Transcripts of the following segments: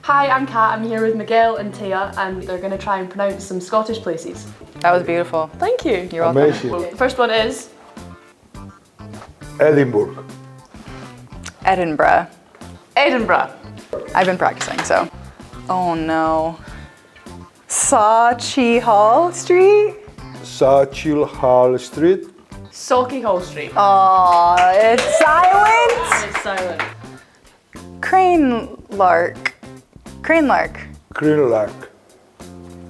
Hi, I'm Kat. I'm here with Miguel and Taya, and they're going to try and pronounce some Scottish places. That was beautiful. Thank you. You're welcome. Amazing. The first one is Edinburgh. Edinburgh. Edinburgh. I've been practicing, so. Oh no. Sauchiehall Street? Sauchiehall Street. Sauchiehall Street. Oh, it's silent. It's silent. Cranelark. Cranelark. Greenlark.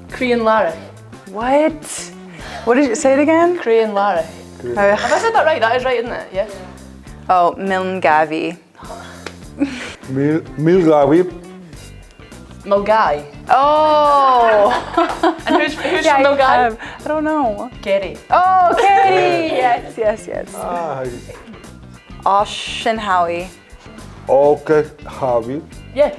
Crianlarich. What? What did you say it again? Crianlarich. Have I said that right? That is right, isn't it? Yeah. Oh, Milngavi. Milgavi. Mulgai. Oh! And who's from Yeah, Mulgai? I don't know. Kerry. Oh, Katie! Yes, yes, yes. Ah, Oshenhowie. Okehavi. Yeah.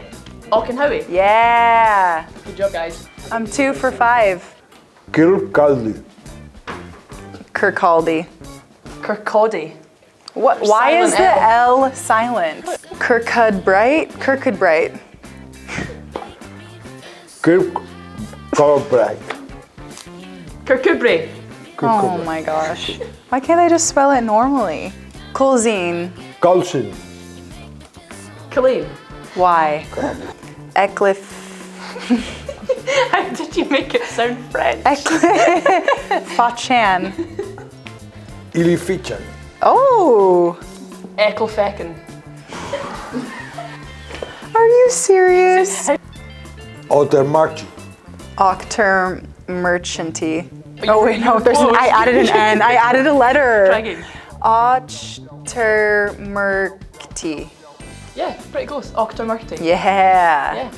Auchenhowie. Yeah. Good job, guys. I'm 2 for 5. Kirkcaldy. Kirkcaldy. Kirkcaldy. What? Why is the L. L silent? Kirkcudbright. Kirkcudbright. Kirkcalbright. Kirkcudbright. Oh my gosh. Why can't I just spell it normally? Coulzine. Coulson. Colleen. Why? Eclif. How did you make it sound French? Fachan. Ilifichan. Oh. Ecclefeckin. Are you serious? Ottermarchi. Octer merchanty. you Oh were- wait, you no, were there's an, close. I added an N. I added a letter. Try again. Ochtermerkty. Yeah, pretty close. Octomurty. Yeah. Yeah.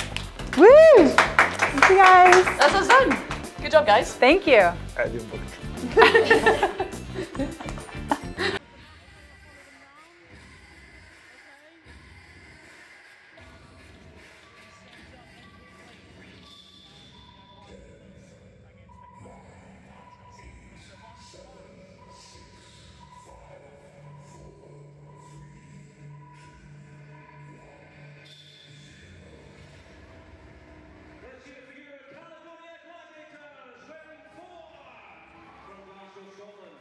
Woo! Thank you guys. That's us done. Good job, guys. Thank you. Edinburgh. Let's hear it for your Caledonia Gladiators, wearing 4 from Glasgow, Scotland.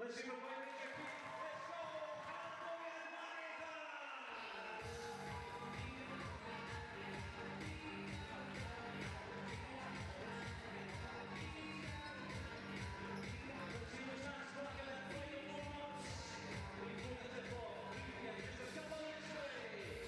Vencido por el equipo Caledonia Gladiators. Próximos anos para que le apoyo todos. Y cuídate por Gladiators of Caledonia State.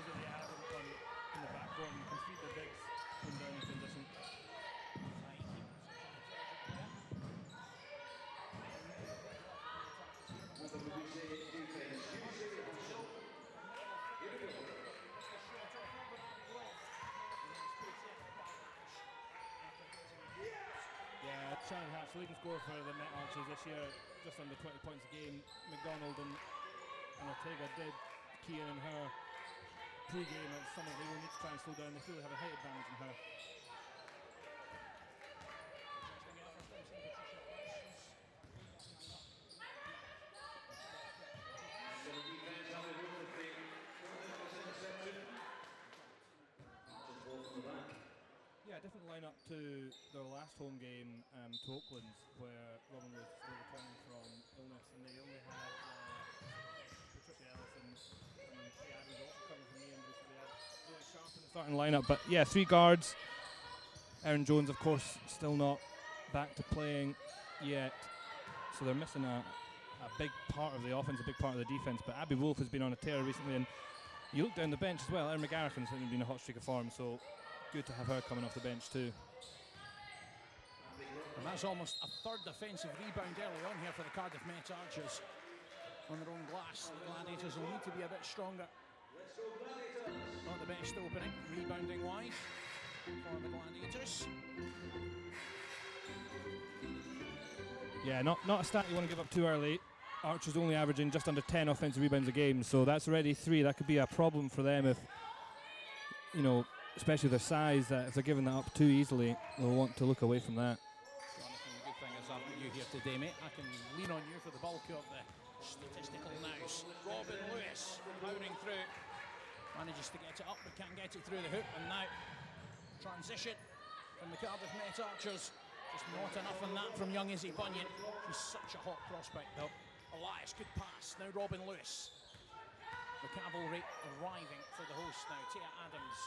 shows that they have in the backcourt and can feed the bigs when down in transition. Yeah, Shannon Hatch leading scorer for the Met Archers this year, just under 20 points a game. McDonald and Ortega did key in her pre-game as someone they will need to try and slow down. They feel they have a height advantage in her. Yeah, different lineup to their last home game to Oaklands, where Robin was still returning from illness, and they only had Patricia Ellis and Adams also coming from the injury, so they had really sharp in the starting lineup. But yeah, 3 guards. Erin Jones, of course, still not back to playing yet, so they're missing a big part of the offense, a big part of the defense. But Abby Wolf has been on a tear recently, and you look down the bench as well. Erin McGarrigan's been a hot streak of form, so good to have her coming off the bench too. And that's almost a third defensive rebound early on here for the Cardiff Met Archers on their own glass. The Gladiators will need to be a bit stronger. Not the best opening, rebounding wise, for the Gladiators. Yeah, not a stat you want to give up too early. Archers only averaging just under 10 offensive rebounds a game, so that's already 3. That could be a problem for them if, especially their size, that if they're giving that up too easily, they'll want to look away from that. Jonathan, the good thing is I've got you here today, mate. I can lean on you for the bulk of the statistical nows. Robin Lewis powering through, manages to get it up but can't get it through the hoop, and now transition from the Cardiff Met Archers. Just not enough on that from young Izzy Bunyan. She's such a hot prospect though. Elias, good pass. Now Robin Lewis. The cavalry arriving for the host now. Tia Adams.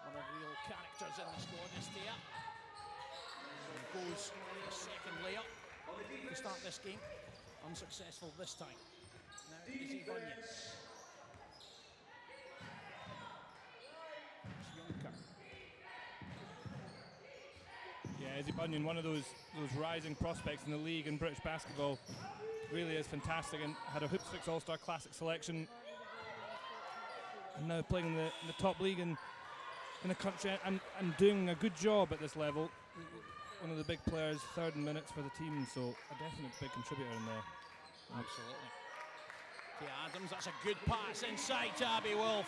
One of the real characters in the squad is Tia. Goes for a second layup to start this game. Unsuccessful this time. Now Izzy Bunyan. Junker. Yeah, Izzy Bunyan, one of those rising prospects in the league in British basketball, really is fantastic, and had a Hoops Fix All-Star Classic selection, and now playing in the top league in the country, and doing a good job at this level. One of the big players, third in minutes for the team, so a definite big contributor in there. Absolutely. Tia Adams, that's a good pass inside to Abby Wolf,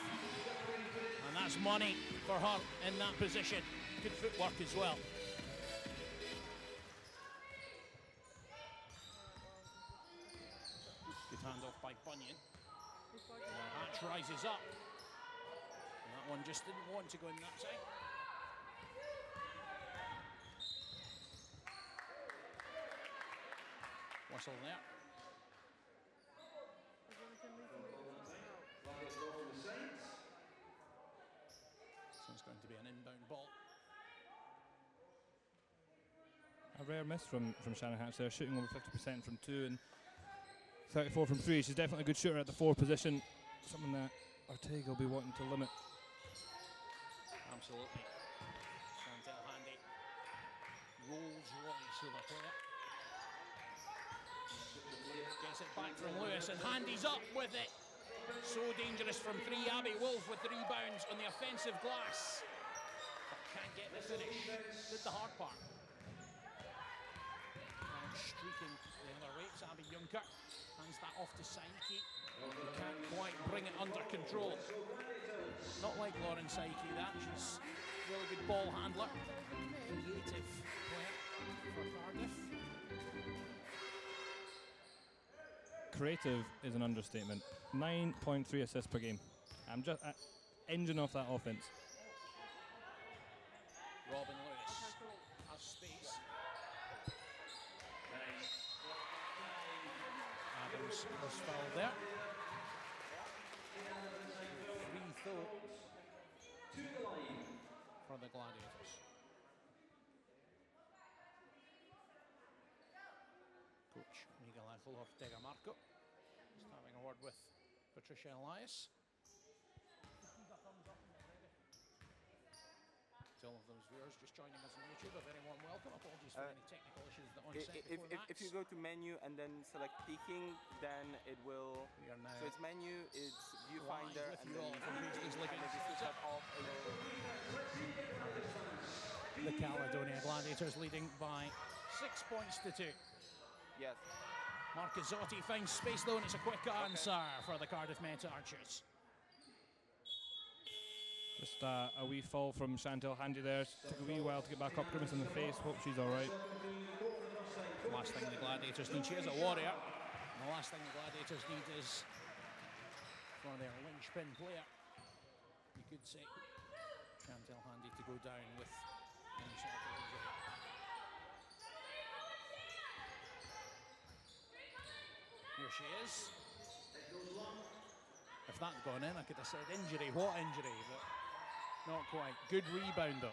and that's money for her in that position. Good footwork as well. Good handoff by Bunyan. Hatch rises up. And that one just didn't want to go in that side. Whistle there. So it's going to be an inbound ball. A rare miss from Shannon Hatch there, shooting over 50% from 2 and 34 from 3. She's definitely a good shooter at the 4 position, something that Ortega will be wanting to limit. Absolutely. Chantel Handy. Rolls Royce with a player. Gets it back from Lewis, and Handy's up with it. So dangerous from 3. Abby Wolf with the rebounds on the offensive glass. But can't get the finish. Did the hard part. And streaking the other way, it's Abby Junker. Hands that off to Saiki. He can't quite bring it under control. Not like Lauren Saiki, that. She's a really good ball handler. Creative player for Cardiff. Creative is an understatement. 9.3 assists per game. I'm just engine off that offense. Robin Lewis has space. Adams was fouled there. Free throw for the Gladiators. Coach Miguel Angel Ortega Marco just having a word with Patricia Elias. those viewers just joining us on YouTube, a very warm welcome. Apologies for any technical issues that on set before that. If you go to menu and then select peeking, then it will. We are now. So it's menu, it's viewfinder, with and you all then from Paisley's Lagoon Centre. The Caledonia Gladiators leading by 6 points to 2. Yes. Marcazzotti finds space though, and it's a quick answer for the Cardiff Met Archers. Just a wee fall from Chantel Handy there. Took a wee while to get back up. Grimace in the face. Hope she's all right. Last thing the Gladiators need, she is a warrior. And the last thing the Gladiators need is for their linchpin player, you could say, Chantel Handy, to go down with any sort of injury. Here she is. If that had gone in, I could have said injury. What injury? But not quite. Good rebound though.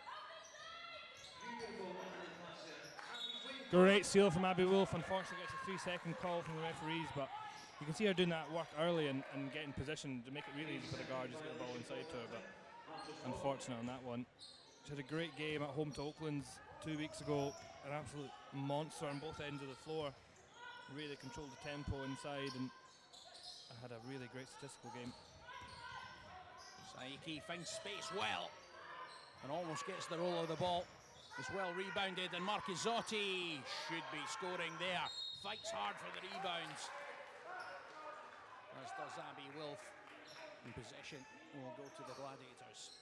Great steal from Abby Wolf. Unfortunately, gets a 3-second call from the referees, but you can see her doing that work early and getting position to make it really easy for the guard just to get the ball inside to her. But unfortunate on that one. She had a great game at home to Oakland's 2 weeks ago. An absolute monster on both ends of the floor. Really controlled the tempo inside and had a really great statistical game. Saiki finds space well and almost gets the roll of the ball. It's well rebounded and Marcazzotti should be scoring there. Fights hard for the rebounds, as does Abby Wolf. In possession will go to the Gladiators.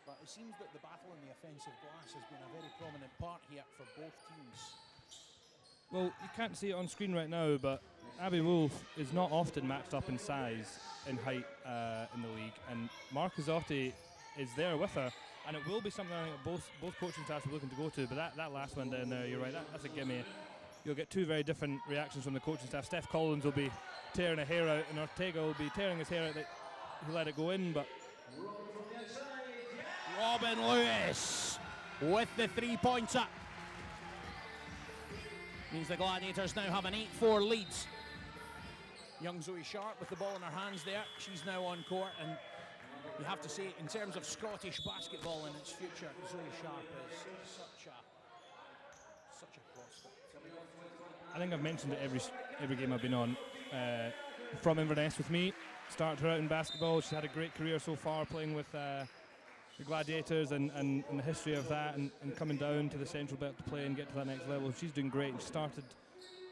But it seems that the battle in the offensive glass has been a very prominent part here for both teams. Well, you can't see it on screen right now, but Abby Wolf is not often matched up in size, in height in the league, and Marcazzotti is there with her, and it will be something I think both coaching staffs are looking to go to. But that last one down there, you're right, that's a gimme. You'll get two very different reactions from the coaching staff. Steph Collins will be tearing her hair out, and Ortega will be tearing his hair out that he let it go in. But Robin Lewis with the 3-pointer. Means the Gladiators now have an 8-4 lead. Young Zoe Sharp with the ball in her hands there. She's now on court, and you have to say, in terms of Scottish basketball and its future, Zoe Sharp is such a prospect. I think I've mentioned it every game I've been on. From Inverness with me, started her out in basketball. She's had a great career so far playing with the Gladiators and the history of that, and coming down to the Central Belt to play and get to that next level. She's doing great, and she started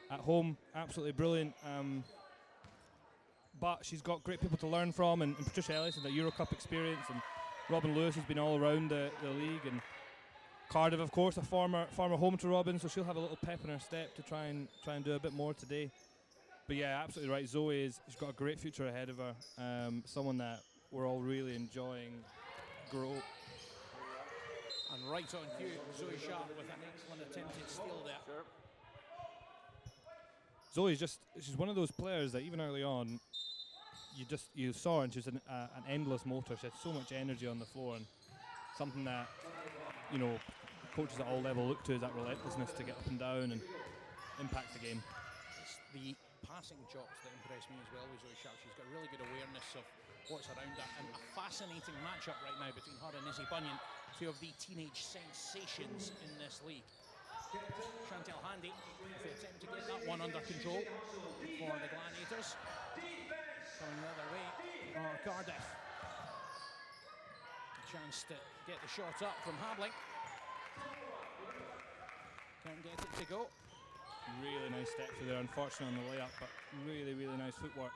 at home, absolutely brilliant. But she's got great people to learn from, and Patricia Ellis has the Euro Cup experience, and Robin Lewis has been all around the league, and Cardiff, of course, a former home to Robin, so she'll have a little pep in her step to try and do a bit more today. But yeah, absolutely right. She's got a great future ahead of her. Someone that we're all really enjoying grow. And right on cue, Zoe Sharp with an excellent attempted steal there. Sure. She's one of those players that even early on, you saw her and she's an endless motor. She had so much energy on the floor, and something that, coaches at all level look to is that relentlessness to get up and down and impact the game. It's the passing chops that impress me as well with Zoe Sharp. She's got really good awareness of what's around her, and a fascinating matchup right now between her and Izzy Bunyan, two of the teenage sensations in this league. Chantel Handy with the attempt to get that one under control for the Gladiators. Coming the other way for Cardiff. A chance to get the shot up from Habling. Can't get it to go. Really nice step through there, unfortunate on the layup, but really, really nice footwork.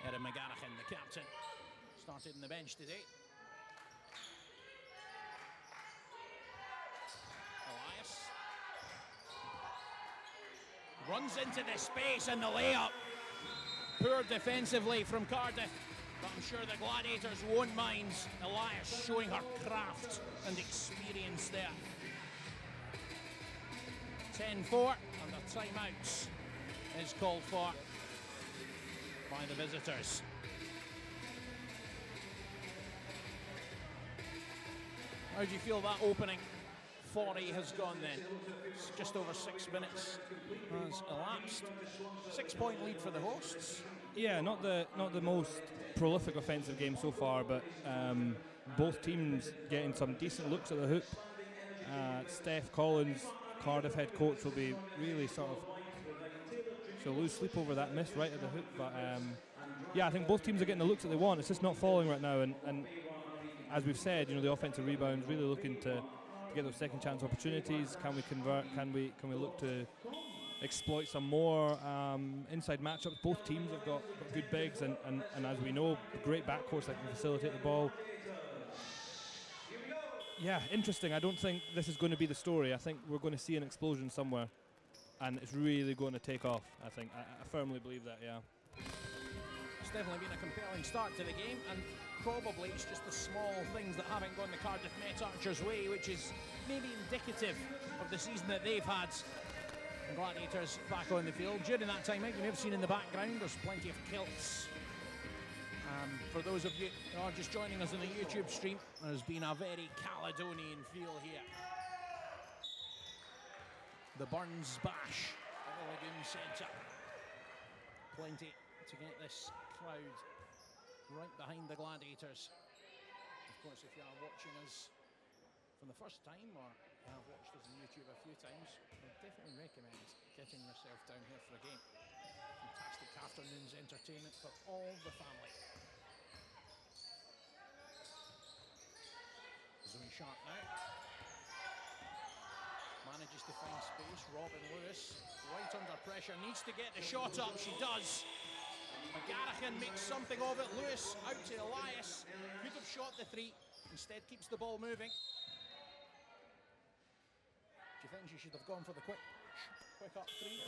Erin McGanachan, the captain, started in the bench today. Elias runs into the space and the layup. Poor defensively from Cardiff, but I'm sure the Gladiators won't mind Elias showing her craft and experience there. 10-4, and the timeouts is called for by the visitors. How do you feel that opening 40 has gone then? It's just over 6 minutes has elapsed. 6-point lead for the hosts. Yeah, not the most prolific offensive game so far, but both teams getting some decent looks at the hoop. Steph Collins, Cardiff head coach, will be really sort of, she'll lose sleep over that miss right at the hoop. But yeah, I think both teams are getting the looks that they want. It's just not falling right now. And as we've said, the offensive rebounds, really looking to get those second chance opportunities. Can we convert? Can we look to exploit some more inside matchups? Both teams have got good bigs, and as we know, great backcourts that can facilitate the ball. Yeah, interesting. I don't think this is going to be the story. I think we're going to see an explosion somewhere, and it's really going to take off. I think. I firmly believe that. Yeah. It's definitely been a compelling start to the game, and probably it's just the small things that haven't gone the Cardiff Met Archers' way, which is maybe indicative of the season that they've had. The Gladiators back on the field. During that time, you may have seen in the background, there's plenty of kilts. For those of you who are just joining us on the YouTube stream, there's been a very Caledonian feel here. The Burns Bash at the Lagoon Centre. Plenty to get this crowd right behind the Gladiators. Of course, if you are watching us from the first time, or you have watched us on YouTube a few times, I definitely recommend getting yourself down here for a game. Fantastic afternoon's entertainment for all the family. Zoe Sharp now. Manages to find space. Robin Lewis, right under pressure, needs to get the shot up. She does. McGarrigan makes something of it. Lewis out to Elias. Could have shot the three. Instead keeps the ball moving. Do you think she should have gone for the quick up three?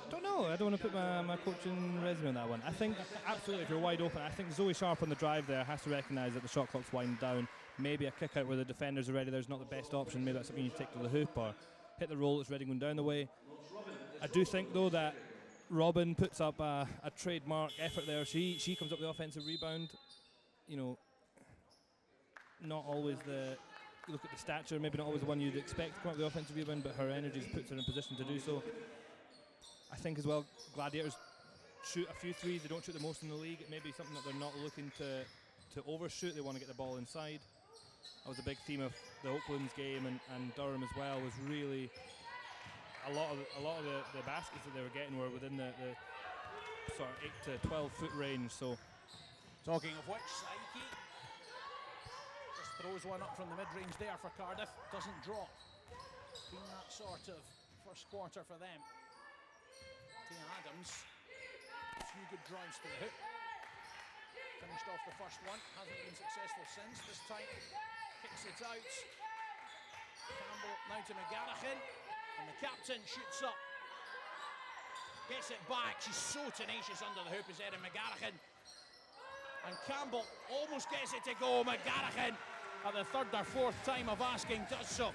Don't know. I don't want to put my coaching resume on that one. I think absolutely, if you're wide open, I think Zoe Sharp on the drive there has to recognise that the shot clock's wind down. Maybe a kick out where the defenders are ready. There's not the best option. Maybe that's something you take to the hoop or hit the roll that's ready going down the way. I do think though that Robin puts up a trademark effort there. She comes up with the offensive rebound. Not always you look at the stature, maybe not always the one you'd expect to come up with the offensive rebound, but her energy puts her in a position to do so. I think as well, Gladiators shoot a few threes. They don't shoot the most in the league. It may be something that they're not looking to overshoot. They want to get the ball inside. That was a big theme of the Oakland's game and Durham as well. Was really a lot of the baskets that they were getting were within the sort of 8 to 12 foot range. So, talking of which, Saiki just throws one up from the mid-range there for Cardiff. Doesn't drop. Been that sort of first quarter for them. Tia Adams, a few good drives to the hoop. Finished off the first one, hasn't been successful since. This time, kicks it out. Campbell now to McGarrigan, and the captain shoots up. Gets it back, she's so tenacious under the hoop is Erin McGarrigan. And Campbell almost gets it to go. McGarrigan, at the third or fourth time of asking, does so.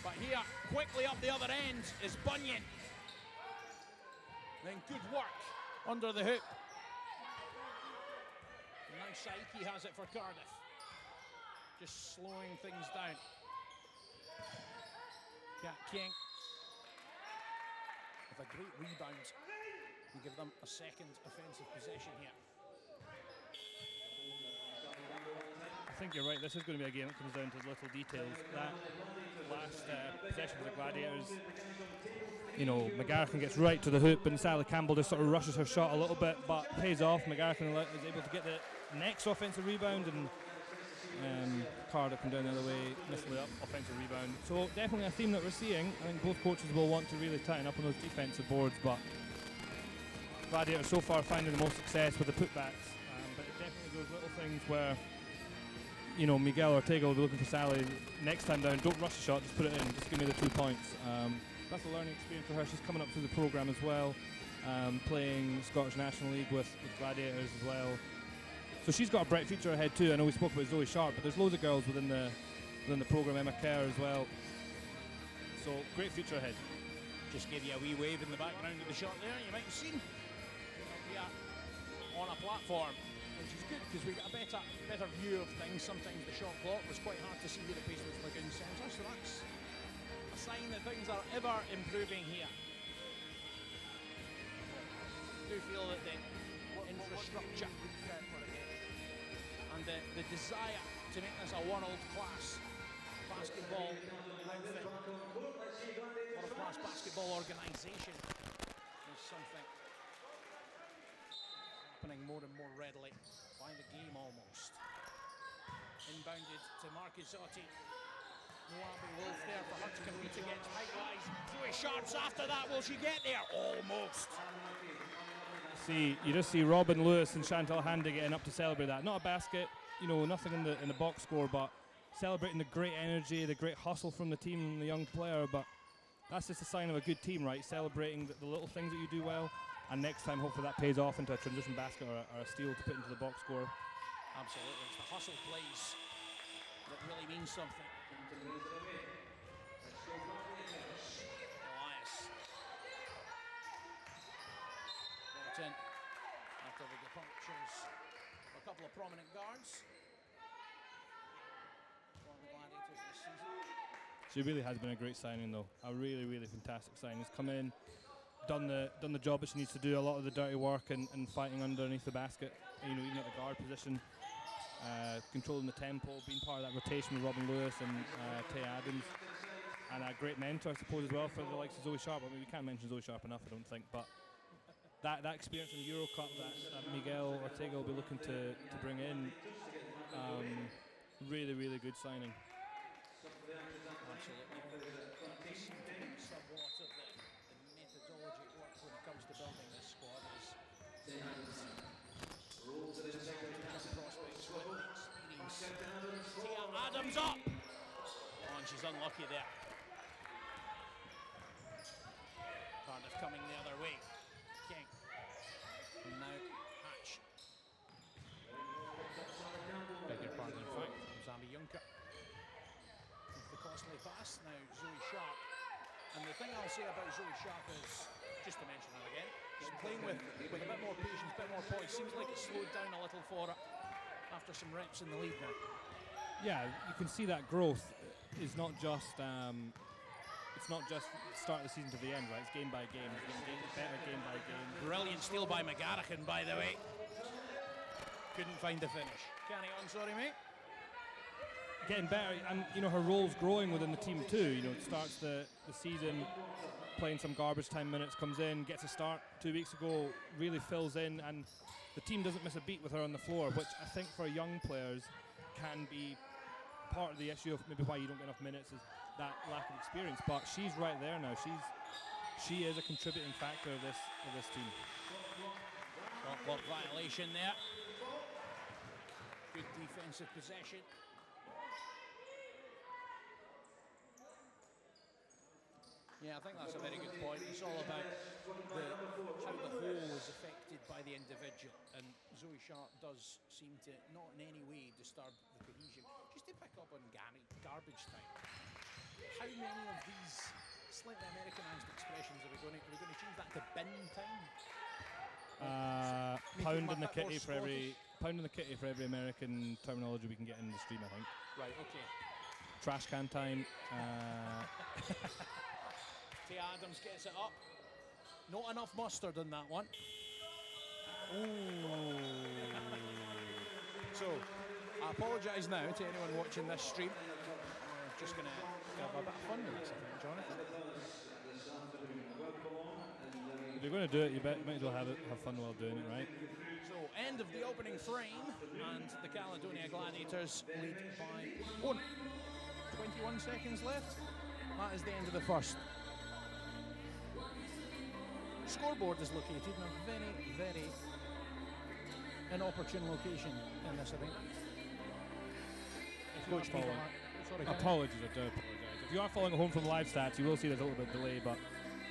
But here, quickly up the other end is Bunyan. Then good work under the hoop. And now Saiki has it for Cardiff. Just slowing things down. Kat King with a great rebound to give them a second offensive possession here. I think you're right. This is going to be a game that comes down to little details. That last possession for the Gladiators, McGarrigan gets right to the hoop, and Sally Campbell just sort of rushes her shot a little bit, but pays off. McGarrigan is able to get the next offensive rebound, and Cardiff come down the other way, missed the offensive rebound. So definitely a theme that we're seeing. I think both coaches will want to really tighten up on those defensive boards, but Gladiators so far finding the most success with the putbacks. But it definitely those little things where Miguel Ortega will be looking for Sally next time down. Don't rush the shot, just put it in, just give me the 2 points. That's a learning experience for her. She's coming up through the programme as well, playing Scottish National League with Gladiators as well. So she's got a bright future ahead too. I know we spoke about Zoe Sharp, but there's loads of girls within the programme, Emma Kerr as well. So great future ahead. Just give you a wee wave in the background of the shot there. You might have seen here on a platform, which is good because we got a better view of things. Sometimes the shot clock was quite hard to see here at Paisley Lagoon Centre, so that's a sign that things are ever improving here. I do feel that the infrastructure and the desire to make this a world-class basketball outfit, world-class basketball organisation is something happening more and more readily by the game almost. Inbounded to Marquezzotti. Moabi Wolf there for her to compete against height-wise. Zoe Sharp's after that. Will she get there? Almost. You just see Robin Lewis and Chantal Handy getting up to celebrate that. Not a basket, nothing in the box score, but celebrating the great energy, the great hustle from the team and the young player. But that's just a sign of a good team, right? Celebrating the little things that you do well, and next time hopefully that pays off into a transition basket or a steal to put into the box score. Absolutely, it's the hustle plays that really means something. Elias. Brought in after the departures of a couple of prominent guards for the Gladiators this season. She really has been a great signing, though. A really, really fantastic signing. Has come in, done the job that she needs to do, a lot of the dirty work and fighting underneath the basket, even at the guard position. Controlling the tempo, being part of that rotation with Robin Lewis and Tay Adams, and a great mentor, I suppose, as well for the likes of Zoe Sharp. I mean, we can't mention Zoe Sharp enough, I don't think, but that experience in the Euro Cup that Miguel Ortega will be looking to bring in, really, really good signing. Absolutely. There seems to be somewhat of the methodology work when it comes to building this squad. Prospects with experience. Tia Adams up! Oh, and she's unlucky there. Cardiff coming the other way. King. And now Hatch. Beg your pardon, in fact, Zambi Juncker. With the costly pass, now Zoe Sharp. And the thing I'll say about Zoe Sharp is, just to mention her again, she's playing with a bit more patience, a bit more poise. Seems like it's slowed down a little for her after some reps in the league now. Yeah, you can see that growth is not just it's not just start of the season to the end, right? It's game by game. It's getting better game by game. Brilliant steal by McGarrigan, by the way. Couldn't find the finish. Carry on, sorry, mate. Getting better, and her role's growing within the team too. It starts the season playing some garbage time minutes, comes in, gets a start 2 weeks ago, really fills in, and the team doesn't miss a beat with her on the floor, which I think for young players can be part of the issue of maybe why you don't get enough minutes is that lack of experience. But she's right there now. She is a contributing factor of this team. Shot clock violation there. Good defensive possession. Yeah, I think that's a very good point. It's all about how the whole is affected by the individual, and Zoe Sharp does seem to not in any way disturb the cohesion. Just to pick up on garbage time, how many of these slightly Americanized expressions are we going to change that to bin time? Pound in the kitty for every American terminology we can get in the stream, I think. Right, okay. Trash can time. Tia Adams gets it up. Not enough mustard in that one. So, I apologise now to anyone watching this stream. We're just going to have a bit of fun with this, I think, Jonathan. If you're going to do it, you might as well have fun while doing it, right? So, end of the opening frame, and the Caledonia Gladiators lead by 1. 21 seconds left. That is the end of the first. Scoreboard is located in a very, very inopportune location in this event. Apologies, I do apologise. If you are following at home from live stats, you will see there's a little bit of delay, but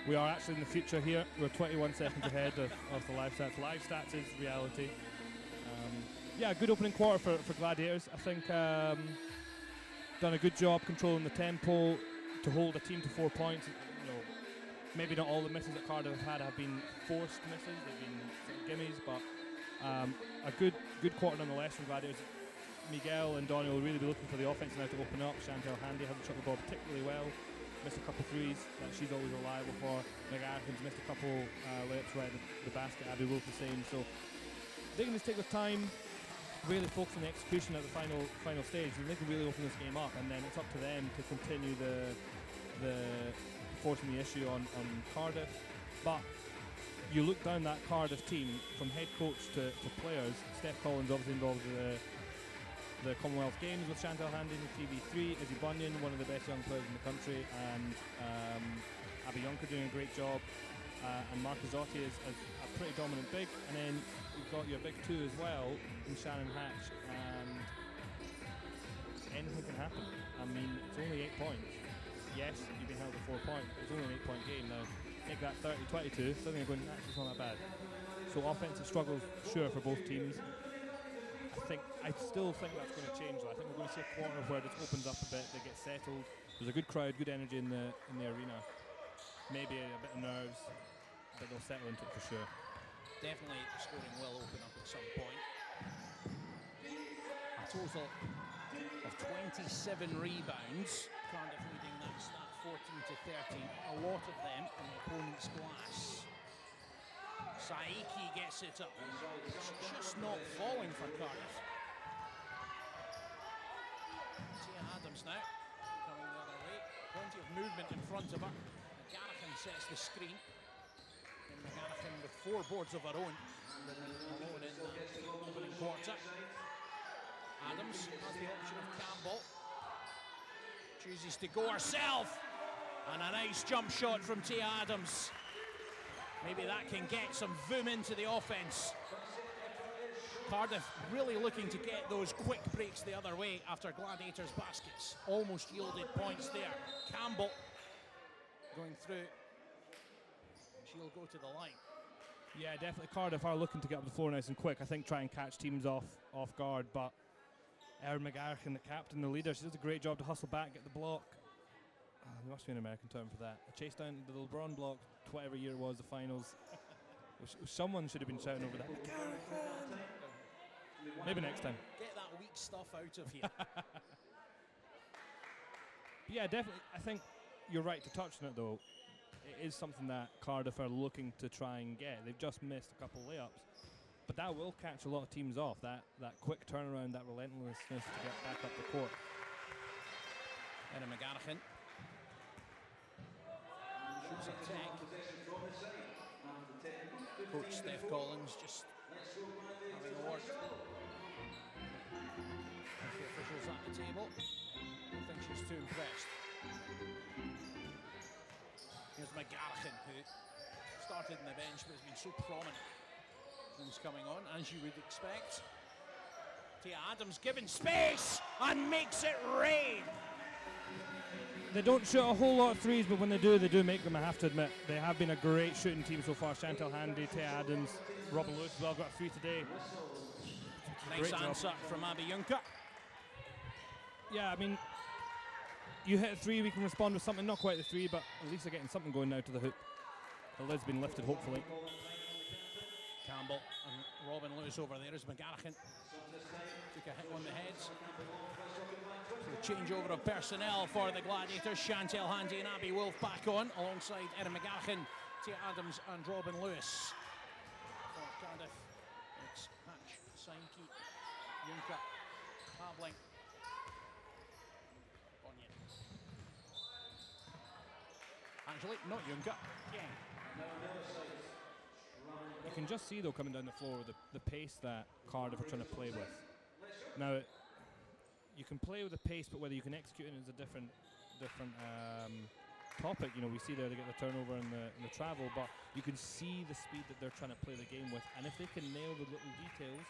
we are actually in the future here. We're 21 seconds ahead of the live stats. Live stats is reality. Good opening quarter for Gladiators. I think done a good job controlling the tempo to hold a team to 4 points. Maybe not all the misses that Cardiff have been forced misses, they've been sort of gimmies, but a good quarter nonetheless from Gladiators. Miguel and Donnie will really be looking for the offense now to open up. Chantal Handy hasn't shot the ball particularly well, missed a couple threes that she's always reliable for. McGarrigan's missed a couple layups right at the basket, Abby Wolf the same. So they can just take their time, really focus on the execution at the final stage, and they can really open this game up, and then it's up to them to continue the forcing the issue on Cardiff. But you look down that Cardiff team, from head coach to players. Steph Collins obviously involved in the Commonwealth Games with Chantal Handy in the TV3, Izzy Bunyan, one of the best young players in the country, and Abby Juncker doing a great job, and Mark Izzotti is a pretty dominant big, and then you've got your big two as well in Shannon Hatch, and anything can happen. I mean, it's only 8 points. Yes, you've been held to 4 points, it's only an 8-point game now. Make that 30-22, suddenly you're going, actually it's not that bad. So offensive struggles, sure, for both teams. I still think that's going to change though. I think we're going to see a quarter where it opens up a bit, they get settled. There's a good crowd, good energy in the arena. Maybe a bit of nerves, but they'll settle into it for sure. Definitely the scoring will open up at some point. A total of 27 rebounds. Cardiff leading that stat 14-13. A lot of them on the opponent's glass. Saiki gets it up. It's just not falling for Cardiff. Tia Adams now coming the other way. Plenty of movement in front of her. McGarrigan sets the screen. And McGarrigan with 4 boards of her own. Alone in the opening quarter. Adams has the option of Campbell. Chooses to go herself. And a nice jump shot from Tia Adams. Maybe that can get some boom into the offense. Cardiff really looking to get those quick breaks the other way after Gladiators baskets. Almost yielded points there. Campbell going through. She'll go to the line. Yeah, definitely Cardiff are looking to get up the floor nice and quick. I think try and catch teams off guard, but Erin McGarrigan, the captain, the leader, she does a great job to hustle back, get the block. There must be an American term for that. A chase down the LeBron block, whatever year it was, the finals. Someone should have been shouting over that. Maybe next time. Get that weak stuff out of here. Yeah, definitely. I think you're right to touch on it, though. It is something that Cardiff are looking to try and get. They've just missed a couple of layups. But that will catch a lot of teams off, that quick turnaround, that relentlessness to get back up the court. Erin McGarrigan. Shoots a tech. Coach Steph Collins just having a word with the officials at the table. I don't think she's too impressed. Here's McGarrigan, who started in the bench but has been so prominent since coming on, as you would expect. Tia Adams given space and makes it rain. They don't shoot a whole lot of threes, but when they do make them, I have to admit. They have been a great shooting team so far. Chantal Handy, Tia Adams, Robin Lewis as well, got a 3 today. Nice answer from Abby Juncker. Yeah, I mean, you hit a 3, we can respond with something, not quite the 3, but at least they're getting something going now to the hoop. The lid's been lifted, hopefully. Campbell and Robin Lewis over there as McGarrigan took a hit on the head. So changeover of personnel for the Gladiators. Chantal Handy and Abby Wolf back on alongside Erin McGarrigan, Tia Adams and Robin Lewis. For Cardiff, it's Hatch, Saiki, Juncker, Havling, Bunyan. Actually, not Juncker, Yang. You can just see, though, coming down the floor, the pace that Cardiff are trying to play with. Now, you can play with the pace, but whether you can execute it is a different topic. You know, we see there they get the turnover and the travel, but you can see the speed that they're trying to play the game with, and if they can nail the little details,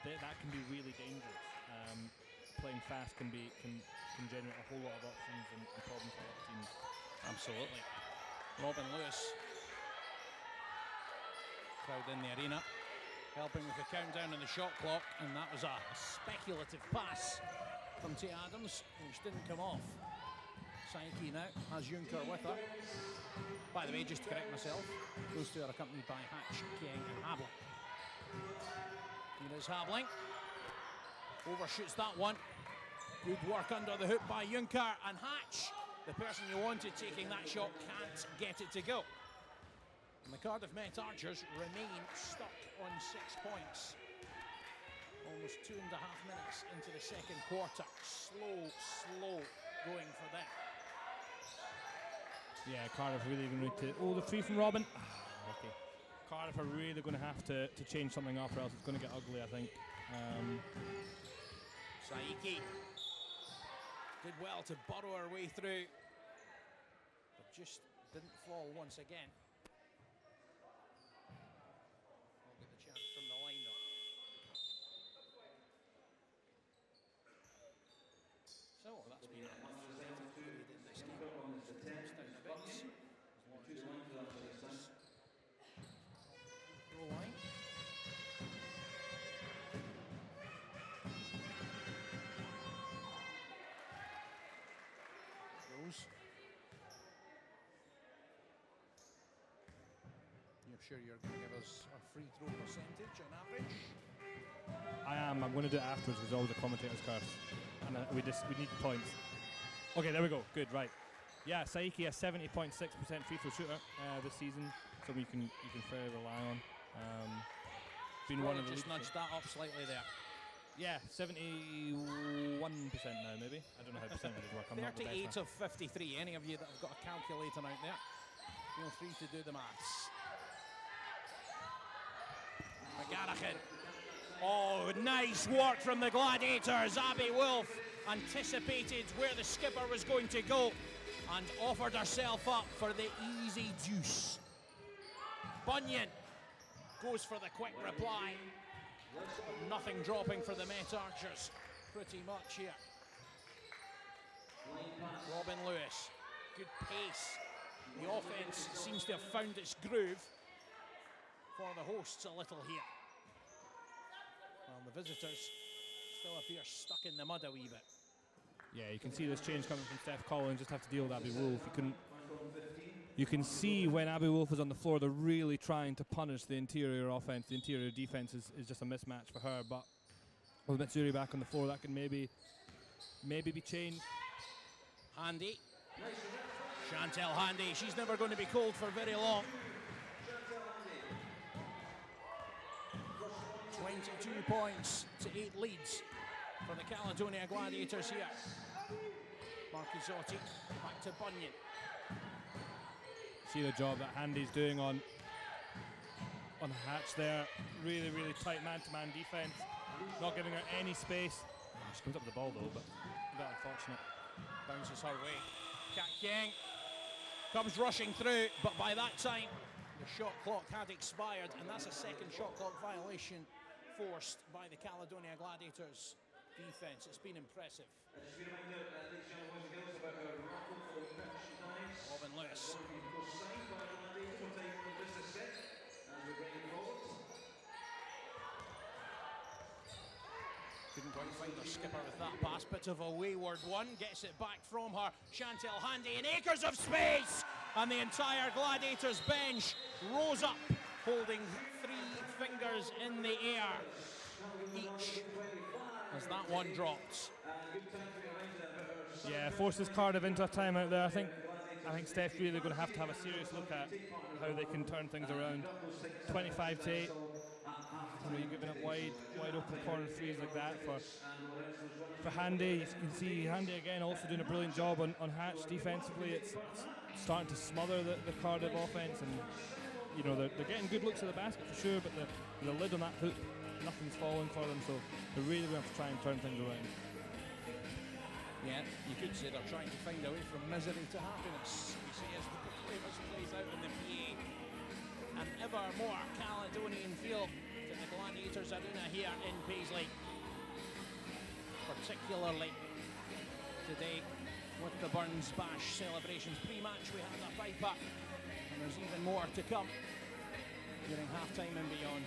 that can be really dangerous. Playing fast can generate a whole lot of options and problems for a lot of teams. Absolutely. Robin Lewis. Crowd in the arena, helping with the countdown and the shot clock, and that was a speculative pass from Tia Adams, which didn't come off. Saiki now has Juncker with her. By the way, just to correct myself, those two are accompanied by Hatch, King and Havling. Here is Havling. Overshoots that one. Good work under the hoop by Juncker, and Hatch, the person you wanted taking that shot, can't get it to go. And the Cardiff Met Archers remain stuck on 6 points. Almost 2.5 minutes into the second quarter. Slow going for them. Yeah, Cardiff really going to need to... Oh, the free from Robin. Okay. Cardiff are really going to have to change something up, or else it's going to get ugly, I think. Saiki did well to burrow her way through, but just didn't fall once again. We'll get the chance from the line though. So that's been an frustrating period in this game. It's down the bits. As long as goal line. Goes. You're sure you're going to give us a free throw percentage on average? I am. I'm going to do it afterwards because always a commentator's curse. And we need the points. Okay, there we go. Good, right. Yeah, Saiki, a 70.6% free throw shooter this season, so you can fairly rely on. Been one of the just nudged that up slightly there. Yeah, 71% now, maybe. I don't know how percentages work. I'm not the best. 38 of 53. Any of you that have got a calculator out there, feel free to do the maths. McGarrigan. Oh, nice work from the Gladiators. Abby Wolf anticipated where the skipper was going to go and offered herself up for the easy deuce. Bunyan goes for the quick reply. Nothing dropping for the Met Archers pretty much here. Robin Lewis, good pace. The offense seems to have found its groove for the hosts a little here. Well, the visitors still appear stuck in the mud a wee bit. Yeah, you can see this change coming from Steph Collins, just have to deal with Abby Wolf. You can see when Abby Wolf is on the floor, they're really trying to punish the interior offense. The interior defense is just a mismatch for her, but with Mitsuri back on the floor, that can maybe be changed. Handy. Chantel Handy, she's never going to be cold for very long. 22 points to 8 leads for the Caledonia Gladiators here. Marchisotti back to Bunyan. See the job that Handy's doing on Hatch there. Really tight man-to-man defense. Not giving her any space. Oh, she comes up with the ball though, but a bit unfortunate. Bounces her way. Kat Kieng comes rushing through, but by that time the shot clock had expired, and that's a second shot clock violation forced by the Caledonia Gladiators defense. It's been impressive. Robin Lewis. Couldn't quite find her skipper with that pass. Bit of a wayward one. Gets it back from her. Chantel Handy in acres of space. And the entire Gladiators bench rose up, holding 3 fingers in the air each as that one dropped. Yeah, forces Cardiff into a timeout there. I think Steph's really going to have a serious look at how they can turn things around. 25-8. You're giving up wide open corner threes like that for Handy. You can see Handy again also doing a brilliant job on Hatch defensively. It's starting to smother the Cardiff offense, and they're getting good looks at the basket for sure, but the lid on that hoop, nothing's falling for them, so they're really going to have to try and turn things around. Yeah, you could say they're trying to find a way from misery to happiness. We see as the performance plays out in the PA. An ever more Caledonian feel to the Gladiators Arena here in Paisley. Particularly today with the Burns Bash celebrations. Pre-match we had a piper, and there's even more to come during half-time and beyond.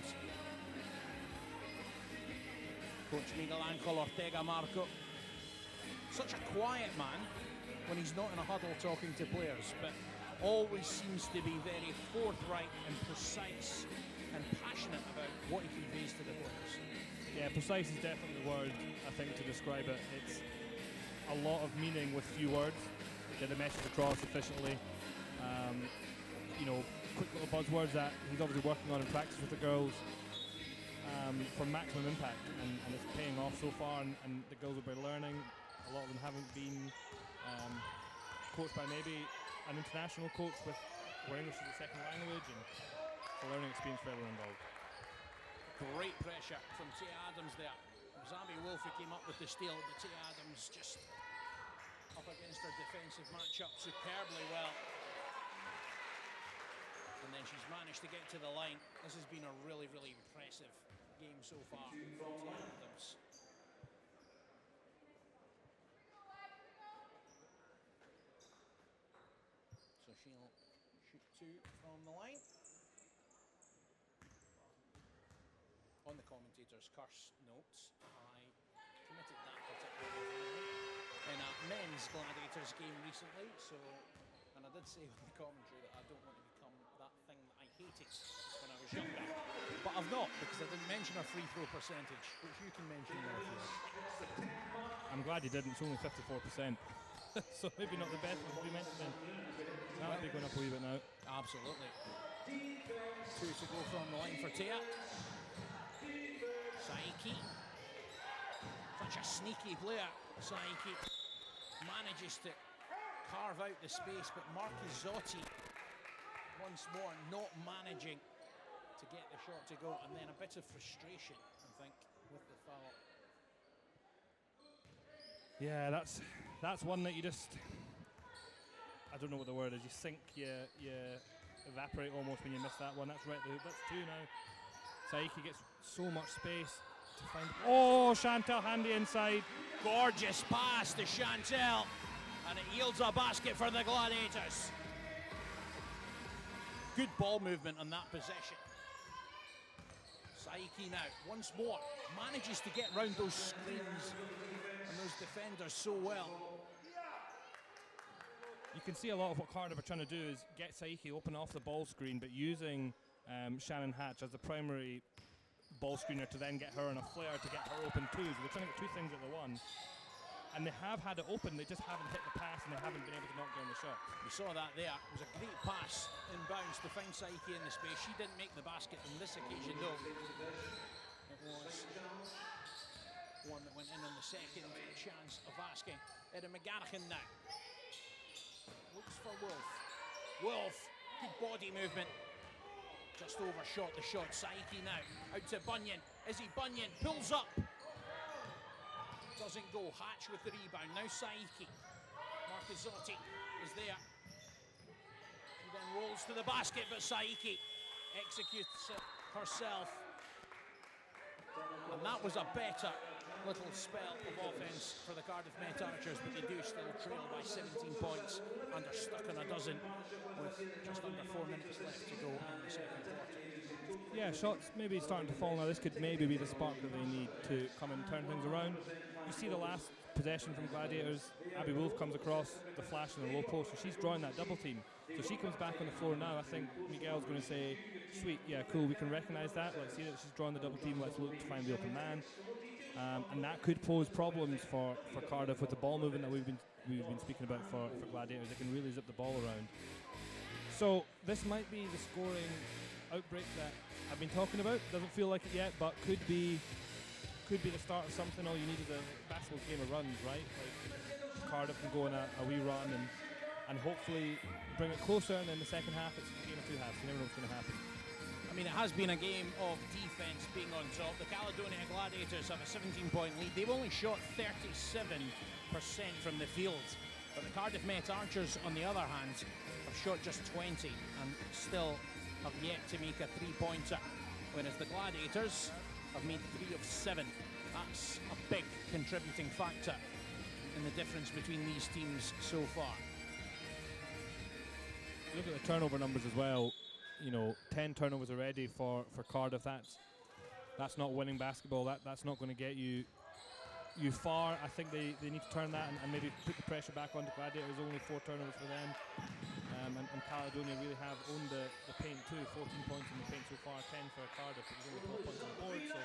Coach Miguel Angel Ortega Marco, such a quiet man when he's not in a huddle talking to players, but always seems to be very forthright and precise and passionate about what he conveys to the players. Yeah, precise is definitely the word, I think, to describe it. It's a lot of meaning with few words. Get the message across efficiently. Quick little buzzwords that he's obviously working on in practice with the girls. for maximum impact, and it's paying off so far, and the girls will be learning. A lot of them haven't been coached by maybe an international coach where English is a second language, and it's a learning experience for everyone involved. Great pressure from Tia Adams there. It was Abby Wolf who came up with the steal, but Tia Adams just up against her defensive matchup superbly well. And then she's managed to get to the line. This has been a really, really impressive game so far from Tia Adams. So she'll shoot 2 from the line. On the commentator's curse notes, I committed that particular in a men's Gladiators game recently, and I did say on the commentary that I don't want to become that thing that I hated when I was younger. But I've not, because I didn't mention our free throw percentage, which you can mention there if you like. I'm glad you didn't, it's only 54%. So maybe not the best one to be mentioned. That would be going up a wee bit now. Absolutely. 2 to go from the line for Tia. Saiki, such a sneaky player. Saiki manages to carve out the space, but Marchizzotti once more not managing to get the shot to go, and then a bit of frustration, I think, with the foul. Yeah, that's one that you just, I don't know what the word is, you sink, you evaporate almost when you miss that one. That's right, that's 2 now. Saiki gets so much space to find. Oh, Chantal handy inside. Gorgeous pass to Chantal, and it yields a basket for the Gladiators. Good ball movement on that possession. Saiki now, once more, manages to get round those screens and those defenders so well. You can see a lot of what Cardiff are trying to do is get Saiki open off the ball screen, but using Shannon Hatch as the primary ball screener to then get her on a flare to get her open too. So they're trying to get 2 things at the one. And they have had it open, they just haven't hit the pass and they haven't been able to knock down the shot. You saw that there. It was a great pass inbounds to find Saiki in the space. She didn't make the basket on this occasion though. It was one that went in on the second chance of asking. Eddie McGarrigan now. Looks for Wolf. Wolf, good body movement. Just overshot the shot. Saiki now out to Bunyan. Izzy Bunyan pulls up. Doesn't go. Hatch with the rebound. Now Saiki. Marchizzotti is there. He then rolls to the basket, but Saiki executes it herself. And that was a better little spell of offence for the Cardiff Met Archers, but they do still trail by 17 points and are stuck on a dozen with just under 4 minutes left to go in the second quarter. Yeah, shots maybe starting to fall now. This could maybe be the spark that they need to come and turn things around. You see the last possession from Gladiators, Abby Wolf comes across the flash in the low post, and she's drawing that double team. So she comes back on the floor now. I think Miguel's going to say, sweet, yeah, cool, we can recognise that. Let's see that she's drawing the double team. Let's look to find the open man. And that could pose problems for Cardiff with the ball movement that we've been speaking about for Gladiators. They can really zip the ball around. So this might be the scoring outbreak that I've been talking about. Doesn't feel like it yet, but could be the start of something. All you need is a basketball game of runs, right? Like Cardiff can go on a wee run and hopefully bring it closer, and then the second half it's a game of 2 halves. You never know what's going to happen. I mean, it has been a game of defence being on top. The Caledonia Gladiators have a 17-point lead. They've only shot 37% from the field. But the Cardiff Met Archers, on the other hand, have shot just 20 and still have yet to make a 3-pointer. Whereas the Gladiators have made 3 of 7. That's a big contributing factor in the difference between these teams so far. Look at the turnover numbers as well. 10 turnovers already for Cardiff. That's not winning basketball. That's not going to get you far. I think they need to turn that and maybe put the pressure back on the Gladiators. Only 4 turnovers for them. And Caledonia really have owned the paint too. 14 points in the paint so far, 10 for Cardiff, but there's only 12 points on the board. So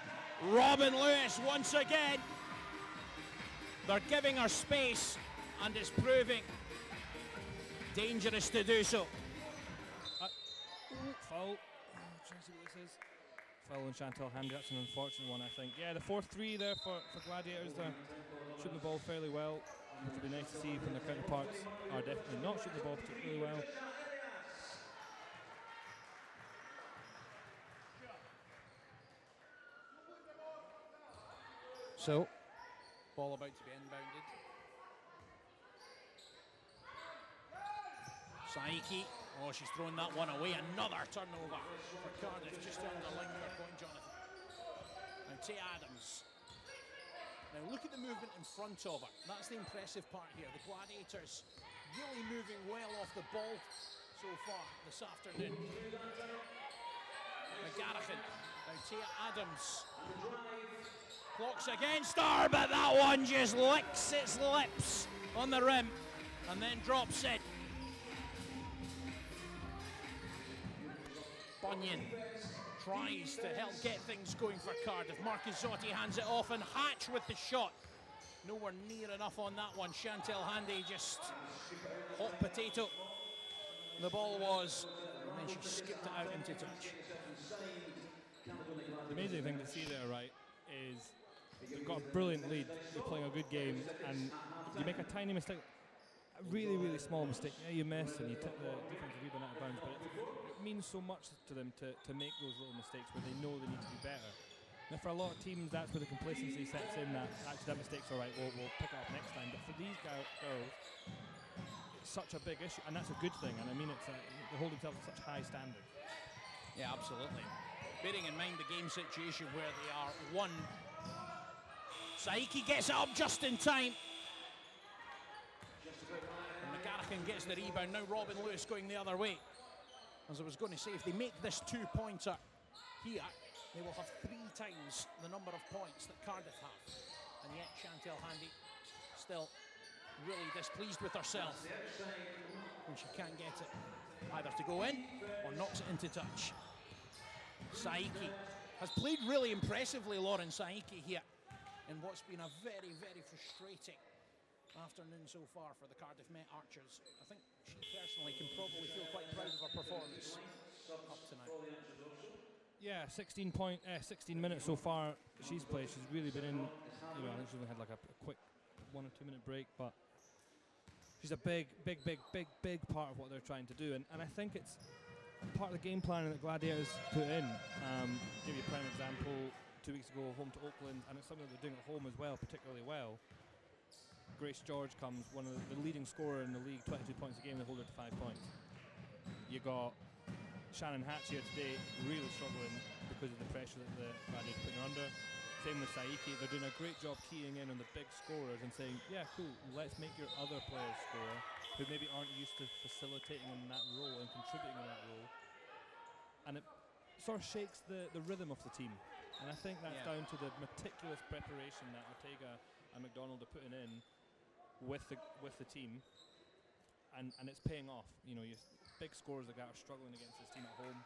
Robin Lewis once again. They're giving her space and it's proving dangerous to do so. Foul. Trying to see what this is. Phil and Chantal Handy, that's an unfortunate one, I think. Yeah, the 4-3 there for Gladiators. They're shooting the ball fairly well, which would be nice to see from their counterparts are definitely not shooting the ball particularly well. So, ball about to be inbounded. Saiki, oh, she's thrown that one away. Another turnover for Cardiff, just to underline your point, Jonathan. Now, Tia Adams. Now, look at the movement in front of her. That's the impressive part here. The Gladiators really moving well off the ball so far this afternoon. McGarrigan. Now, Tia Adams. Clock's against her, but that one just licks its lips on the rim and then drops it. Bunyan tries to help get things going for Cardiff. Marcuzzotti hands it off and Hatch with the shot. Nowhere near enough on that one. Chantal Handy just hot potato. The ball was, and then she skipped it out into touch. The amazing thing to see there, right, is you've got a brilliant lead, you're playing a good game, and you make a tiny mistake, a really, really small mistake. Yeah, you miss and you tip the defensive rebound out of bounds, but it means so much to them to make those little mistakes where they know they need to be better. Now, for a lot of teams, that's where the complacency sets in, that actually that mistake's all right, we'll pick it up next time. But for these girls, it's such a big issue, and that's a good thing. And I mean, they hold themselves to such high standards. Yeah, absolutely. Bearing in mind the game situation where they are one. Saiki gets it up just in time. And McGarrigan gets the rebound. Now Robin Lewis going the other way. As I was going to say, if they make this two-pointer here, they will have 3 times the number of points that Cardiff have. And yet Chantal Handy still really displeased with herself when she can't get it either to go in or knocks it into touch. Saiki has played really impressively, Lauren Saiki here, in what's been a very, very frustrating afternoon so far for the Cardiff Met Archers. I think she personally can probably feel quite proud of her performance up to now. Yeah, 16 minutes so far she's played. She's really been in, I think she's only had like a quick 1 or 2 minute break, but she's a big part of what they're trying to do. And I think it's part of the game plan that Gladiators put in. Give you a prime example, 2 weeks ago, home to Oakland, and it's something they're doing at home as well, particularly well. Grace George comes, one of the leading scorer in the league, 22 points a game, they hold her to 5 points. You got Shannon Hatch here today, really struggling because of the pressure that the Gladiators putting her under. Same with Saiki, they're doing a great job keying in on the big scorers and saying, yeah, cool, let's make your other players score, who maybe aren't used to facilitating in that role and contributing in that role. And it sort of shakes the rhythm of the team. And I think that's down to the meticulous preparation that Ortega and McDonald are putting in with the team, and it's paying off. Your big scorers like that are struggling against this team at home.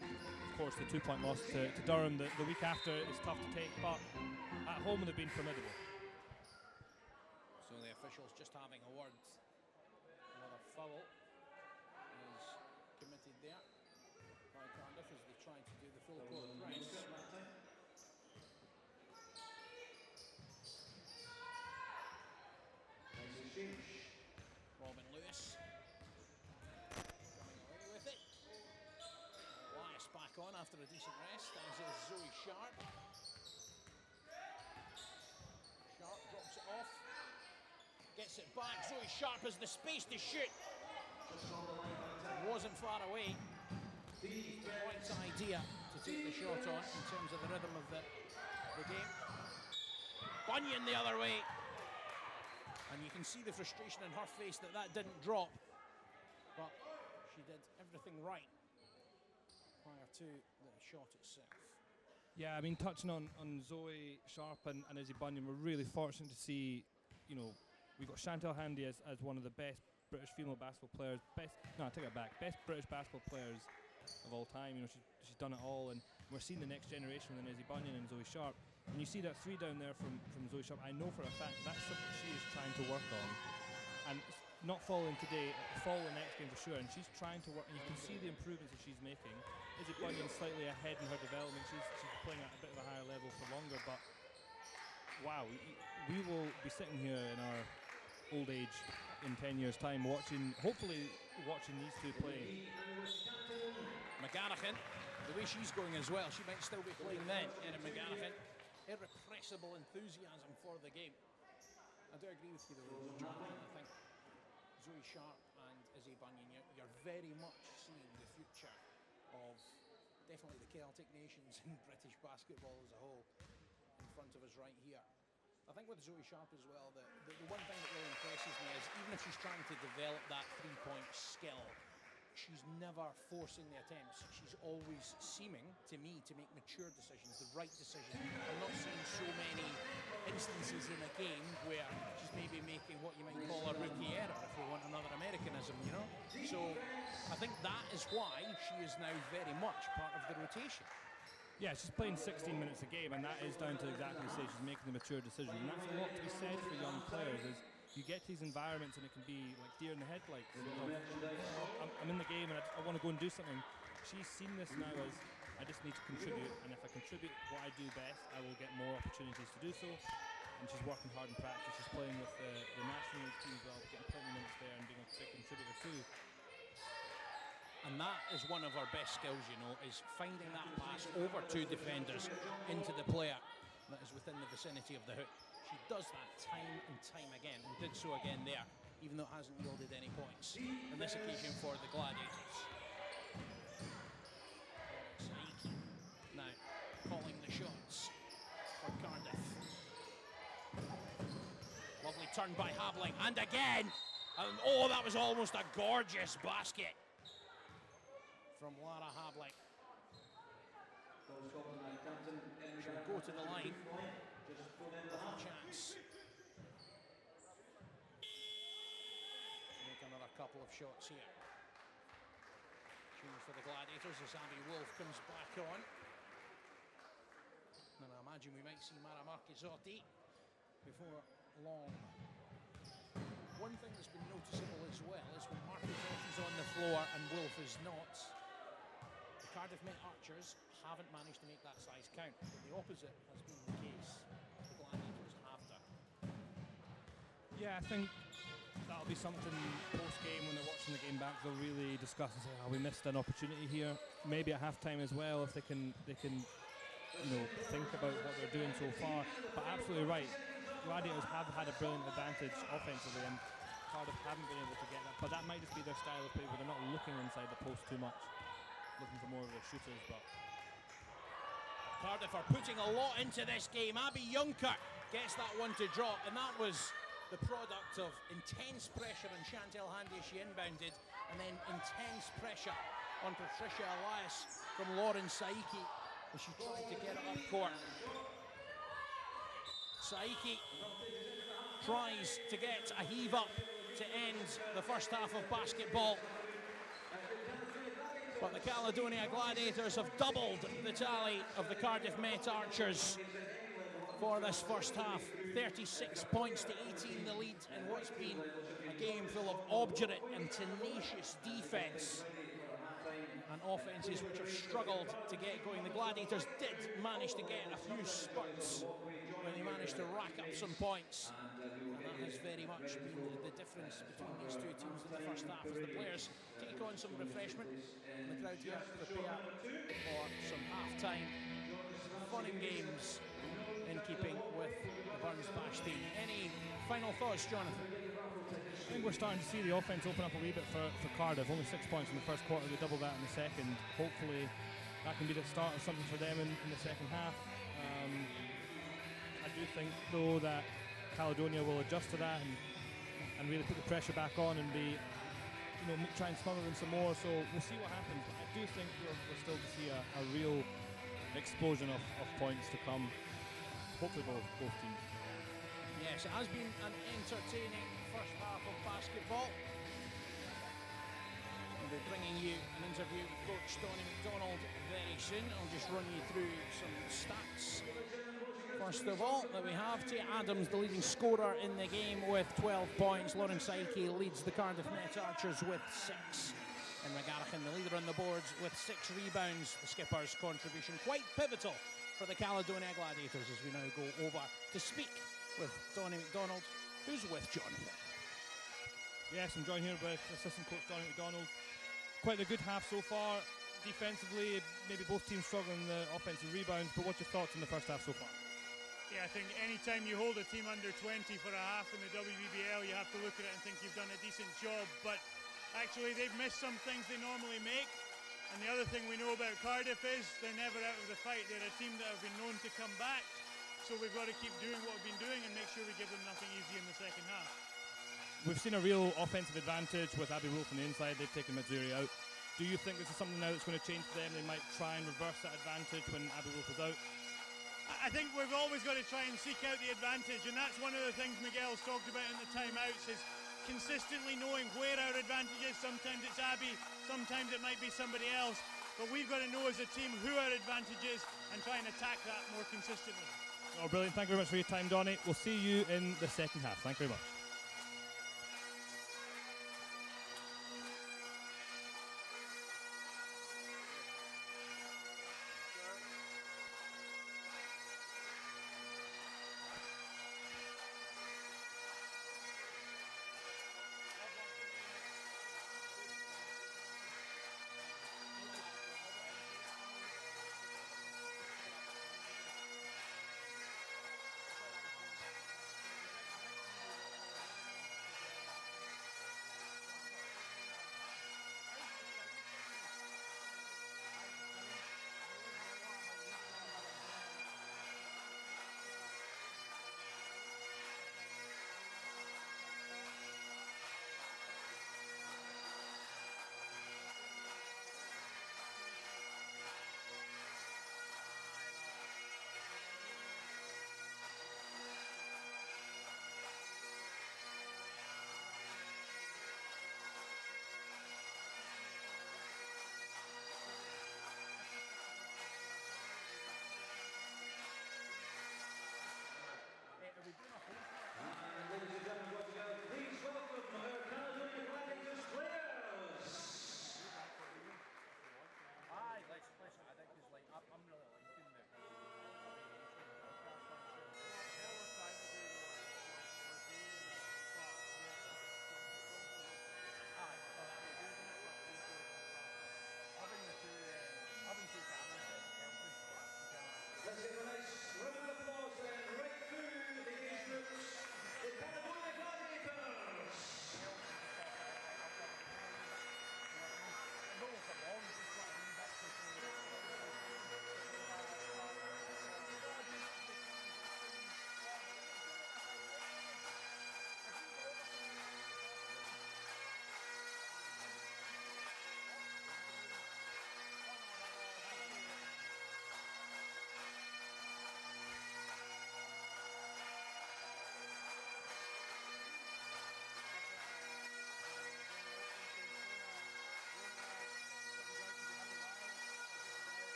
Of course, the 2-point loss to Durham the week after is tough to take, but at home they've been formidable. So the officials just having a word. Another foul is committed there by Cardiff as they try to do the full court press. Robin Lewis coming away with it. Elias back on after a decent rest, as is Zoe Sharp. Sharp drops it off, gets it back. Zoe Sharp has the space to shoot. Wasn't far away. White's idea to take the shot on in terms of the rhythm of the game. Bunyan the other way. And you can see the frustration in her face that didn't drop. But she did everything right prior to the shot itself. Yeah, I mean, touching on Zoe Sharp and Izzy Bunyan, we're really fortunate to see, we've got Chantal Handy as one of the best British female basketball players, best British basketball players of all time. She's done it all, and we're seeing the next generation with Izzy Bunyan and Zoe Sharp. And you see that 3 down there from Zoe Sharp. I know for a fact that's something she is trying to work on. And not falling today, fall the next game for sure, and she's trying to work, and you can see the improvements that she's making. Izzy Bunyan's slightly ahead in her development, she's playing at a bit of a higher level for longer, but wow, we will be sitting here in our old age in 10 years' time hopefully watching these two play. McGanaghan, the way she's going as well, she might still be playing then. Erin McGanaghan, irrepressible enthusiasm for the game. I do agree with you though, Jonathan. I think Zoe Sharp and Izzy Bunyan, you're very much seeing the future of definitely the Celtic nations and British basketball as a whole in front of us right here. I think with Zoe Sharp as well, the one thing that really impresses me is even if she's trying to develop that three-point skill, she's never forcing the attempts. She's always seeming, to me, to make mature decisions, the right decision. I'm not seeing so many instances in a game where she's maybe making what you might call a rookie error, if we want another Americanism, you know? So I think that is why she is now very much part of the rotation. Yeah, she's playing 16 minutes a game, and that is down to exactly the stage. She's making the mature decision, and that's a lot to be said for young players. Is you get to these environments, and it can be like deer in the headlights. I'm in the game, and I want to go and do something. She's seen this now as I just need to contribute, and if I contribute what I do best, I will get more opportunities to do so. And she's working hard in practice. She's playing with the national team as well, getting plenty of minutes there, and being a big contributor too. And that is one of our best skills, you know, is finding that pass over two defenders into the player that is within the vicinity of the hoop. She does that time and time again, and did so again there, even though it hasn't yielded any points on this occasion for the Gladiators. Saiki now calling the shots for Cardiff. Lovely turn by Habling, and again! And oh, that was almost a gorgeous basket from Lara Habling. She'll go to the line with a chance to make another couple of shots here. Shooting for the Gladiators as Abby Wolf comes back on. And I imagine we might see Mara Marchizzotti before long. One thing that's been noticeable as well is when Marchizzotti's on the floor and Wolf is not, the Cardiff Met Archers haven't managed to make that size count. But the opposite has been the case. The Gladiators have done. Yeah, I think that'll be something post-game when they're watching the game back. They'll really discuss and say, "Oh, we missed an opportunity here." Maybe at halftime as well, if they can, think about what they're doing so far. But absolutely right. Gladiators have had a brilliant advantage offensively, and Cardiff haven't been able to get that. But that might just be their style of play, where they're not looking inside the post too much, looking for more of their shooters. But Cardiff are putting a lot into this game. Abby Juncker gets that one to drop, and that was the product of intense pressure on Chantel Handy as she inbounded, and then intense pressure on Patricia Elias from Lauren Saiki as she tried to get it up court. Saiki tries to get a heave up to end the first half of basketball. But the Caledonia Gladiators have doubled the tally of the Cardiff Met Archers for this first half. 36 points to 18 the lead in what's been a game full of obdurate and tenacious defence and offences which have struggled to get going. The Gladiators did manage to get a few spurts when they managed to rack up some points, and that has very much been the difference between these two teams in the first half as the players take on some refreshment and the crowd here prepare for some half-time fun and games in keeping with the Burns Bash team. Any final thoughts, Jonathan? I think we're starting to see the offense open up a wee bit for Cardiff. Only 6 points in the first quarter, they double that in the second. Hopefully that can be the start of something for them in the second half. I do think though that Caledonia will adjust to that and really put the pressure back on and be, try and smother them some more. So we'll see what happens. But I do think we're still to see a real explosion of points to come. Hopefully both teams. Yes, it has been an entertaining first half of basketball. be bringing you an interview with Coach Donny McDonald very soon. I'll just run you through some stats. First of all, that we have Tia Adams, the leading scorer in the game with 12 points. Lauren Saiki leads the Cardiff Met Archers with 6. And McGarrigan, the leader on the boards, with 6 rebounds. The skipper's contribution quite pivotal for the Caledonia Gladiators as we now go over to speak with Donny McDonald, who's with John. Yes, I'm joined here with assistant coach Donny McDonald. Quite a good half so far. Defensively, maybe both teams struggling in the offensive rebounds, but what's your thoughts in the first half so far? Yeah, I think any time you hold a team under 20 for a half in the WBBL, you have to look at it and think you've done a decent job, but actually they've missed some things they normally make. And the other thing we know about Cardiff is they're never out of the fight. They're a team that have been known to come back, so we've got to keep doing what we've been doing and make sure we give them nothing easy in the second half. We've seen a real offensive advantage with Abbey Wolf on the inside. They've taken Matsuri out. Do you think this is something now that's going to change for them? They might try and reverse that advantage when Abbey Wolf is out? I think we've always got to try and seek out the advantage, and that's one of the things Miguel's talked about in the timeouts, is consistently knowing where our advantage is. Sometimes it's Abbey, sometimes it might be somebody else, but we've got to know as a team who our advantage is and try and attack that more consistently. Oh, brilliant. Thank you very much for your time, Donny. We'll see you in the second half. Thank you very much.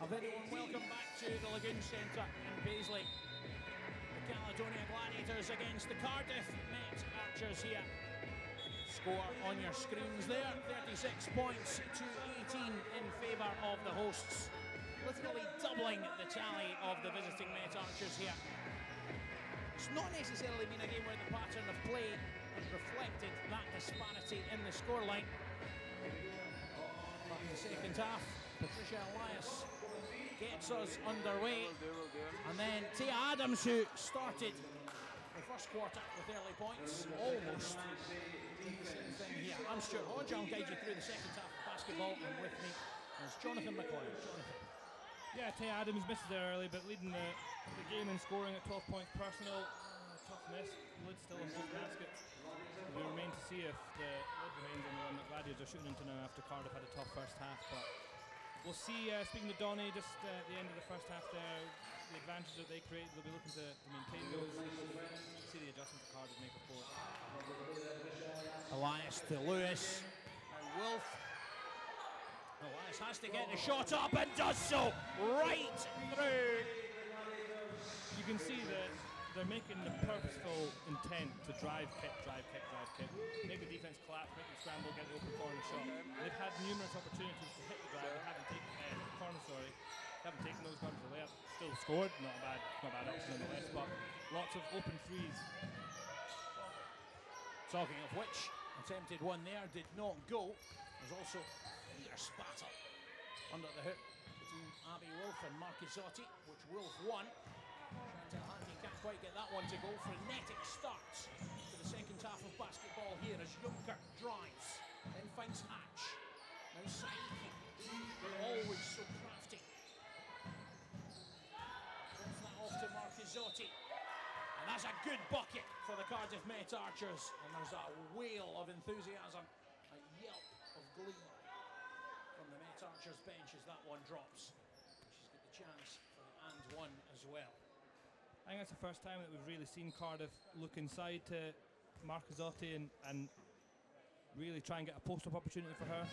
A very warm welcome back to the Lagoon Centre in Paisley. The Caledonia Gladiators against the Cardiff Met Archers here. Score on your screens there, 36 points to 18 in favour of the hosts. Literally doubling the tally of the visiting Met Archers here. It's not necessarily been a game where the pattern of play has reflected that disparity in the scoreline. But in the second half, Patricia Elias gets us underway. And then Tia Adams, who started the first quarter with early points, almost did the same thing here. I'm Stuart Hodge, I'll guide you through the second half of basketball, and with me is Jonathan McLeod. Jonathan. Yeah, Tia Adams misses there early, but leading the game in scoring at 12 points personal. Tough miss, lid still on both baskets. We remain to see if the lid remains on the one that Gladiators are shooting into now after Cardiff had a tough first half. But we'll see, speaking to Donny, just at the end of the first half there, the advantage that they create, they'll be looking to maintain those. See the adjustments that Cardiff make, of course. Elias to Lewis, and Wolf. Elias has to get the shot up and does so right through. You can see that they're making the purposeful intent to drive, kick, make the defense collapse, make them scramble, get the open corner shot. They've had numerous opportunities to hit the drive, they haven't taken the corner, haven't taken those guns to the layup, still scored, not a bad option nonetheless, but lots of open threes. Talking of which, attempted one there, did not go. There's also a fierce battle under the hoop between Abby Wolf and Marchisotti, which Wolf won. Chantal Handy can't quite get that one to go. Frenetic starts to the second half of basketball here as Juncker drives, then finds Hatch. Now Saiki, always so crafty. Drops that off to Marchisotti. And that's a good bucket for the Cardiff Met Archers. And there's a wail of enthusiasm, a yelp of glee from the Met Archers bench as that one drops. She's got the chance for the and one as well. I think that's the first time that we've really seen Cardiff look inside to Marchisotti and really try and get a post-up opportunity for her.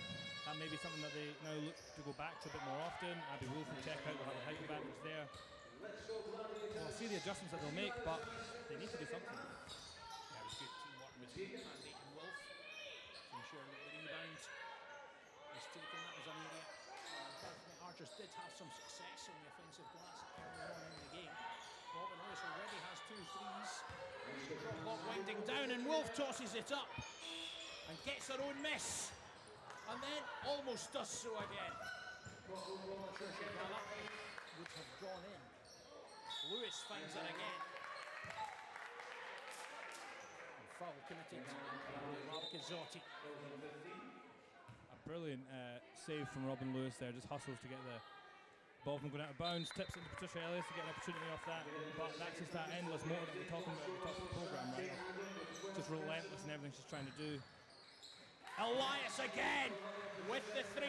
That may be something that they now look to go back to a bit more often. Abby Wolf will check out, they'll have a height advantage there. We'll see the adjustments that they'll make, but they need to do something. Yeah, it was good teamwork between Andy and Wolf to ensure that the rebound was taken. That was an area the Archers did have some success on the offensive glass early on in the game. Robin Lewis already has 2 threes. Shot clock winding down, and Wolf tosses it up and gets her own miss, and then almost does so again. Patricia Gallop would have gone in. Lewis finds it again. And foul committed by Marchisotti. A brilliant save from Robin Lewis there, just hustles to get the ball from going out of bounds, tips into Patricia Ellis to get an opportunity off that, but that's just that endless motor that we're talking about at the top of the programme right now. Just relentless in everything she's trying to do. Elias again with the 3.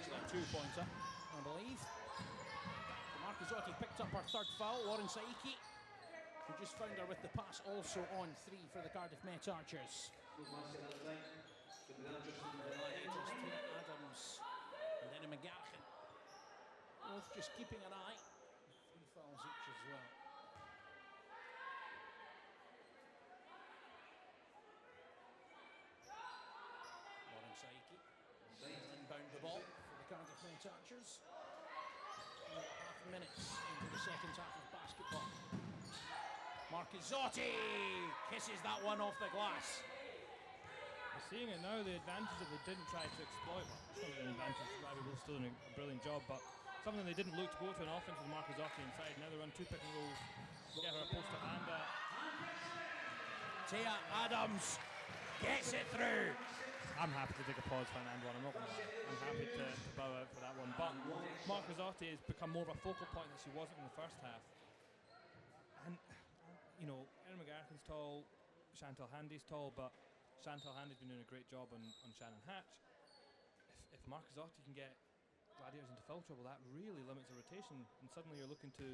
Actually a 2-pointer, I believe. Marchisotti picked up her 3rd foul. Lauren Saiki, who just found her with the pass, also on 3 for the Cardiff Met Archers. Gladiators, Tia Adams and Denny McGarchan, both just keeping an eye. 3 fouls each as well. Lauren Saiki inbound the ball for the Cardiff Met Archers. 2.5 minutes into the second half of basketball. Marchisotti kisses that one off the glass. We're seeing it now, the advantage that they didn't try to exploit. Well, it's not an advantage, Abby Wolf's still doing a brilliant job, but something they didn't look to go to an offense with Marchisotti inside. Now they run 2 pick and rolls, get her a post-up and Tia Adams gets it through. I'm happy to take a pause for an and one, I'm not going to lie. I'm happy to bow out for that one. But Marchisotti has become more of a focal point than she wasn't in the first half. And, you know, Erin McGarkin's tall, Chantal Handy's tall, but Chantal Handy's been doing a great job on Shannon Hatch. If Marchisotti can get Gladiators into foul trouble, that really limits the rotation, and suddenly you're looking to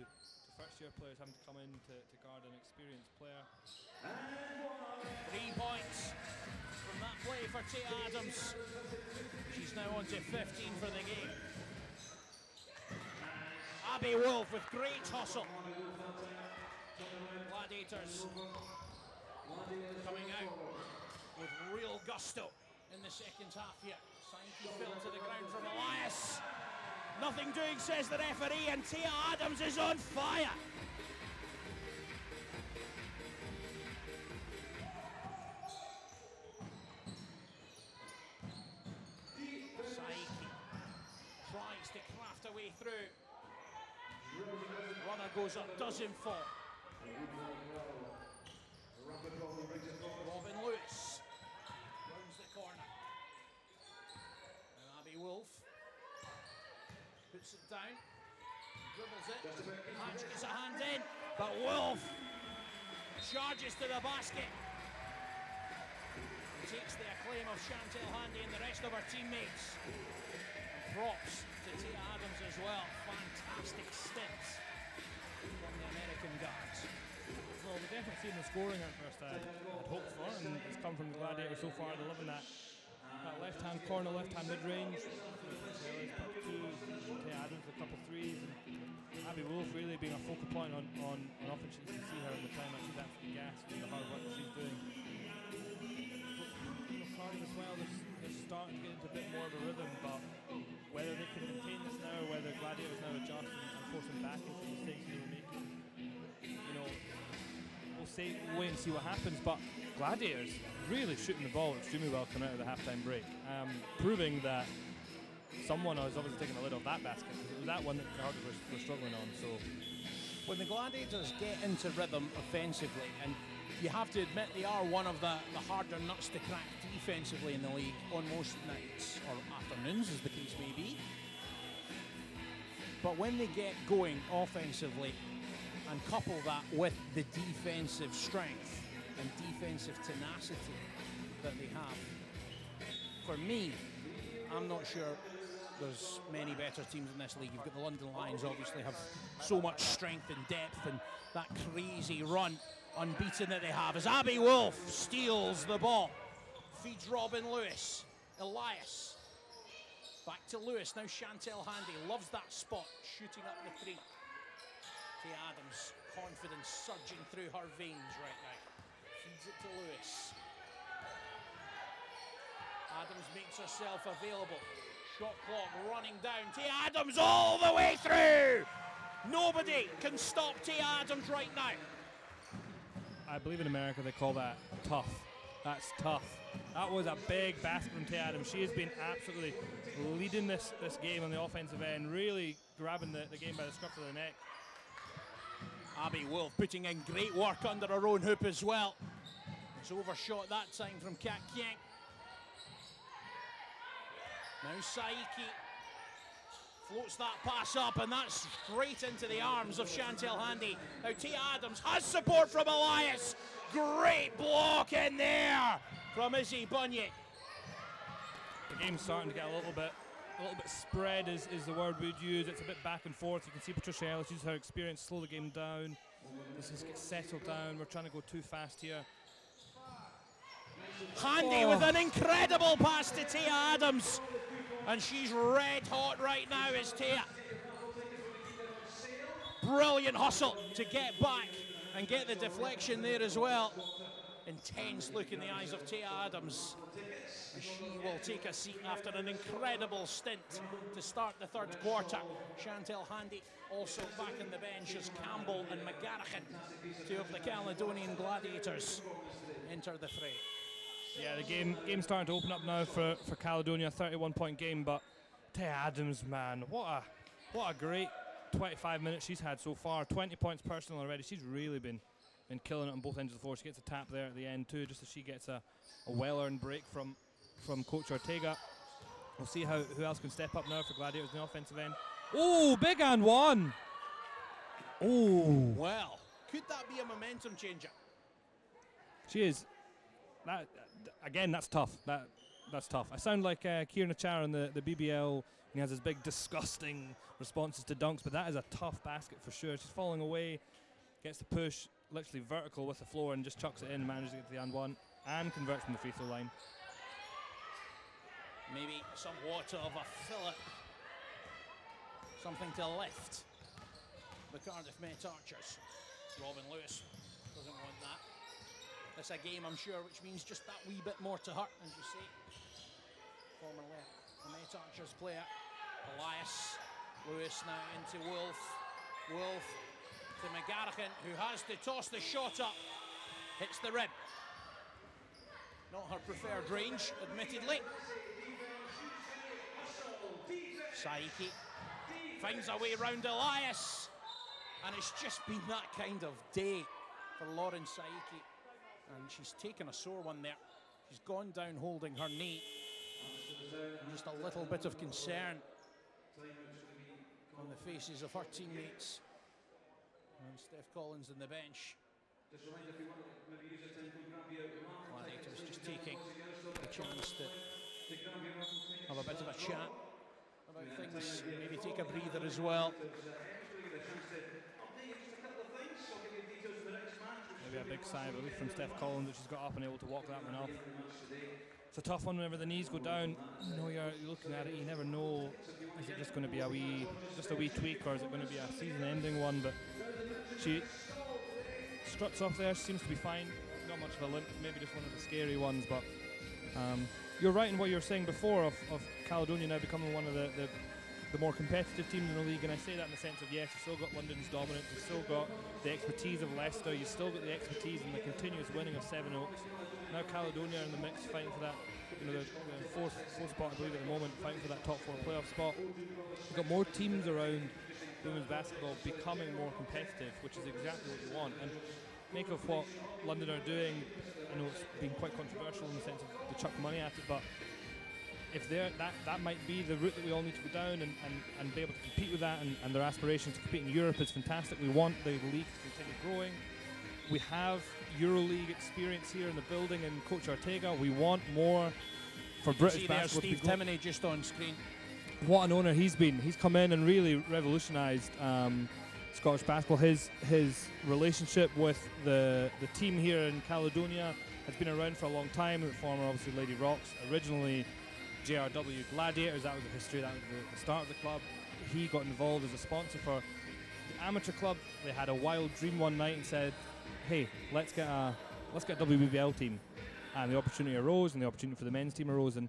first-year players having to come in to guard an experienced player. 3 points from that play for Tia Adams. She's now on to 15 for the game. Abby Wolf with great hustle. Gladiators coming out with real gusto in the second half here. Saiki fell to the ground from Elias. Nothing doing, says the referee, and Tia Adams is on fire. Saiki tries to craft a way through. Runner goes up, doesn't fall. Robin Lewis rounds the corner. And Abby Wolf puts it down, dribbles it. Hatch gets a hand in, but Wolf charges to the basket. Takes the acclaim of Chantel Handy and the rest of her teammates. Props to Tia Adams as well. Fantastic stints from the American guards. Well, we've definitely seen the scoring at first I'd hoped for, and it's come from the Gladiators so far. They're loving that left-hand corner, left-hand mid-range. Tia Adams with a couple threes, and Abby Wolf really being a focal point on offense. You can see her in the time, she's absolutely gassed with the hard work that she's doing. Cardiff as well, they're starting to get into a bit more of a rhythm, but whether they can maintain this now or whether Gladiators now adjust and force them back into the mistakes they were making, we'll wait and see what happens. But Gladiators really shooting the ball extremely well coming out of the halftime break, proving that someone was obviously taking the lid off that basket, because it was that one that Cardiff were struggling on. So when the Gladiators get into rhythm offensively, and you have to admit they are one of the harder nuts to crack defensively in the league on most nights or afternoons, as the case may be. But when they get going offensively and couple that with the defensive strength and defensive tenacity that they have, for me, I'm not sure there's many better teams in this league. You've got the London Lions, obviously have so much strength and depth, and that crazy run unbeaten that they have, as Abby Wolf steals the ball, feeds Robin Lewis. Elias back to Lewis, now Chantel Handy loves that spot, shooting up the three. Tia Adams, confidence surging through her veins right now, feeds it to Lewis. Adams makes herself available, shot clock running down, Tia Adams all the way through. Nobody can stop Tia Adams right now. I believe in America they call that tough. That's tough. That was a big basket from Tia Adams. She has been absolutely leading this game on the offensive end, really grabbing the game by the scruff of the neck. Abby Wolf putting in great work under her own hoop as well. It's overshot that time from Kat Kieng. Now Saiki floats that pass up, and that's straight into the arms of Chantel Handy. Now Tia Adams has support from Elias. Great block in there from Izzy Bunyik. The game's starting to get a little bit spread is the word we'd use. It's a bit back and forth. You can see Patricia Ellis uses her experience, slow the game down. Let's just get settled down. We're trying to go too fast here. Handy with an incredible pass to Tia Adams. And she's red hot right now, is Tia. Brilliant hustle to get back and get the deflection there as well. Intense look in the eyes of Tia Adams. And she will take a seat after an incredible stint to start the third quarter. Chantel Handy also back in the bench as Campbell and McGarrigan, two of the Caledonian Gladiators, enter the fray. Yeah, the game's starting to open up now for Caledonia, 31-point game, but Tia Adams, man, what a great 25 minutes she's had so far. 20 points personal already. She's really been killing it on both ends of the floor. She gets a tap there at the end too, just as she gets a well-earned break from Coach Ortega. We'll see who else can step up now for Gladiators in the offensive end. Oh, big and one! Oh, well, could that be a momentum changer? She is. That again, that's tough. That's tough. I sound like Kieran Achara in the BBL. He has his big, disgusting responses to dunks, but that is a tough basket for sure. She's falling away, gets the push, literally vertical with the floor, and just chucks it in. Manages to get to the and one, and converts from the free throw line. Maybe somewhat of a fillip. Something to lift the Cardiff Met Archers. Robin Lewis doesn't want that. It's a game, I'm sure, which means just that wee bit more to her, as you say. Former Met Archers player, Elias. Lewis now into Wolf. Wolf to McGarrigan, who has to toss the shot up. Hits the rib. Not her preferred range, admittedly. Saiki finds a way round Elias. And it's just been that kind of day for Lauren Saiki. And she's taken a sore one there. She's gone down holding her knee. Just a little bit of concern on the faces of her teammates. And Steph Collins on the bench. Gladiators just taking the chance to have a bit of a chat about things, maybe take a breather as well. Maybe a big sigh of relief from Steph Collins that she's got up and able to walk that one off. It's a tough one whenever the knees go down. You know, you're looking at it, you never know, is it just going to be a wee tweak, or is it going to be a season-ending one? But she struts off there, seems to be fine. Not much of a limp, maybe just one of the scary ones. But you're right in what you were saying before of Caledonia now becoming one of the more competitive teams in the league, and I say that in the sense of, yes, you've still got London's dominance, you've still got the expertise of Leicester, you've still got the expertise and the continuous winning of Sevenoaks. Now Caledonia in the mix, fighting for that, you know, the fourth spot, I believe, at the moment, fighting for that top 4 playoff spot. You've got more teams around women's basketball becoming more competitive, which is exactly what you want. And make of what London are doing, I know it's been quite controversial in the sense of they chuck money at it, but if that might be the route that we all need to go down and be able to compete with that, and their aspirations to compete in Europe is fantastic. We want the league to continue growing. We have EuroLeague experience here in the building, and Coach Ortega, we want more for British basketball. Steve Timoney just on screen. What an owner he's been. He's come in and really revolutionised Scottish basketball. His relationship with the team here in Caledonia has been around for a long time. The former, obviously, Lady Rocks, originally JRW Gladiators, that was the history, that was the start of the club. He got involved as a sponsor for the amateur club. They had a wild dream one night and said, hey, let's get a WBBL team. And the opportunity arose, and the opportunity for the men's team arose, and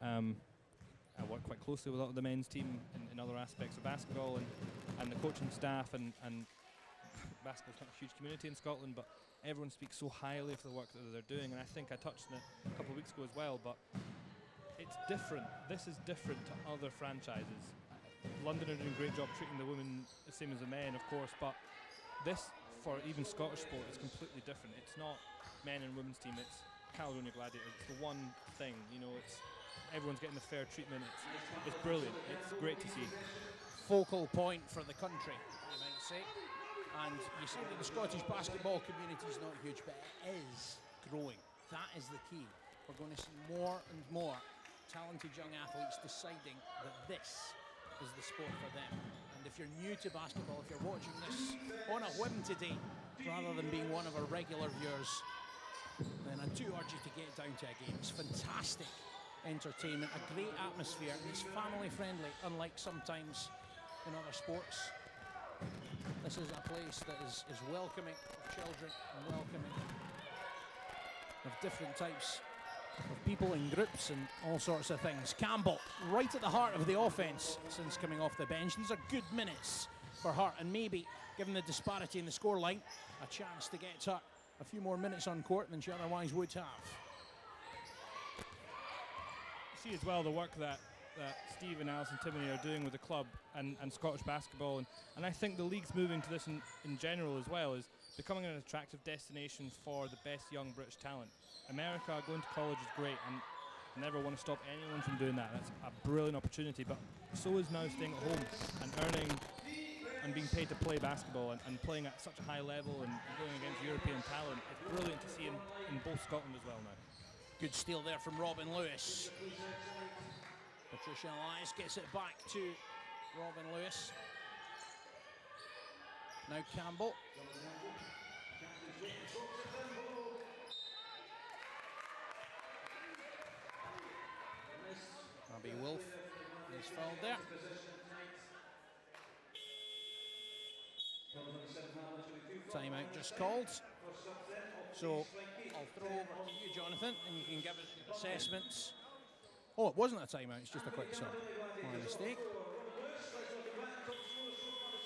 I worked quite closely with a lot of the men's team in other aspects of basketball, and the coaching staff, and basketball's not a huge community in Scotland, but everyone speaks so highly of the work that they're doing, and I think I touched on it a couple of weeks ago as well, but it's different. This is different to other franchises. London are doing a great job treating the women the same as the men, of course, but this, for even Scottish sport, is completely different. It's not men and women's team, it's Caledonia Gladiators. It's the one thing, you know, it's everyone's getting the fair treatment. It's brilliant. It's great to see. Focal point for the country, you might say. And you say that the Scottish basketball community is not huge, but it is growing. That is the key. We're going to see more and more talented young athletes deciding that this is the sport for them. And if you're new to basketball, if you're watching this on a whim today, rather than being one of our regular viewers, then I do urge you to get down to a game. It's fantastic entertainment, a great atmosphere, and it's family friendly, unlike sometimes in other sports. This is a place that is welcoming of children and welcoming of different types of people in groups and all sorts of things. Campbell, right at the heart of the offense since coming off the bench. These are good minutes for her, and maybe, given the disparity in the scoreline, a chance to get her a few more minutes on court than she otherwise would have. You see as well the work that Steve and Alison Timoney are doing with the club and Scottish basketball, and I think the league's moving to this in general as well, is becoming an attractive destination for the best young British talent. America, going to college is great, and I never want to stop anyone from doing that. That's a brilliant opportunity, but so is now staying at home and earning and being paid to play basketball and playing at such a high level and going against European talent. It's brilliant to see in both Scotland as well now. Good steal there from Robin Lewis. Patricia Elias gets it back to Robin Lewis. Now Campbell. Abby Wolf is fouled there. Timeout just called. So I'll throw over to you, Jonathan, and you can give us your assessments. Oh, it wasn't a timeout, it's just a quick sub. My mistake.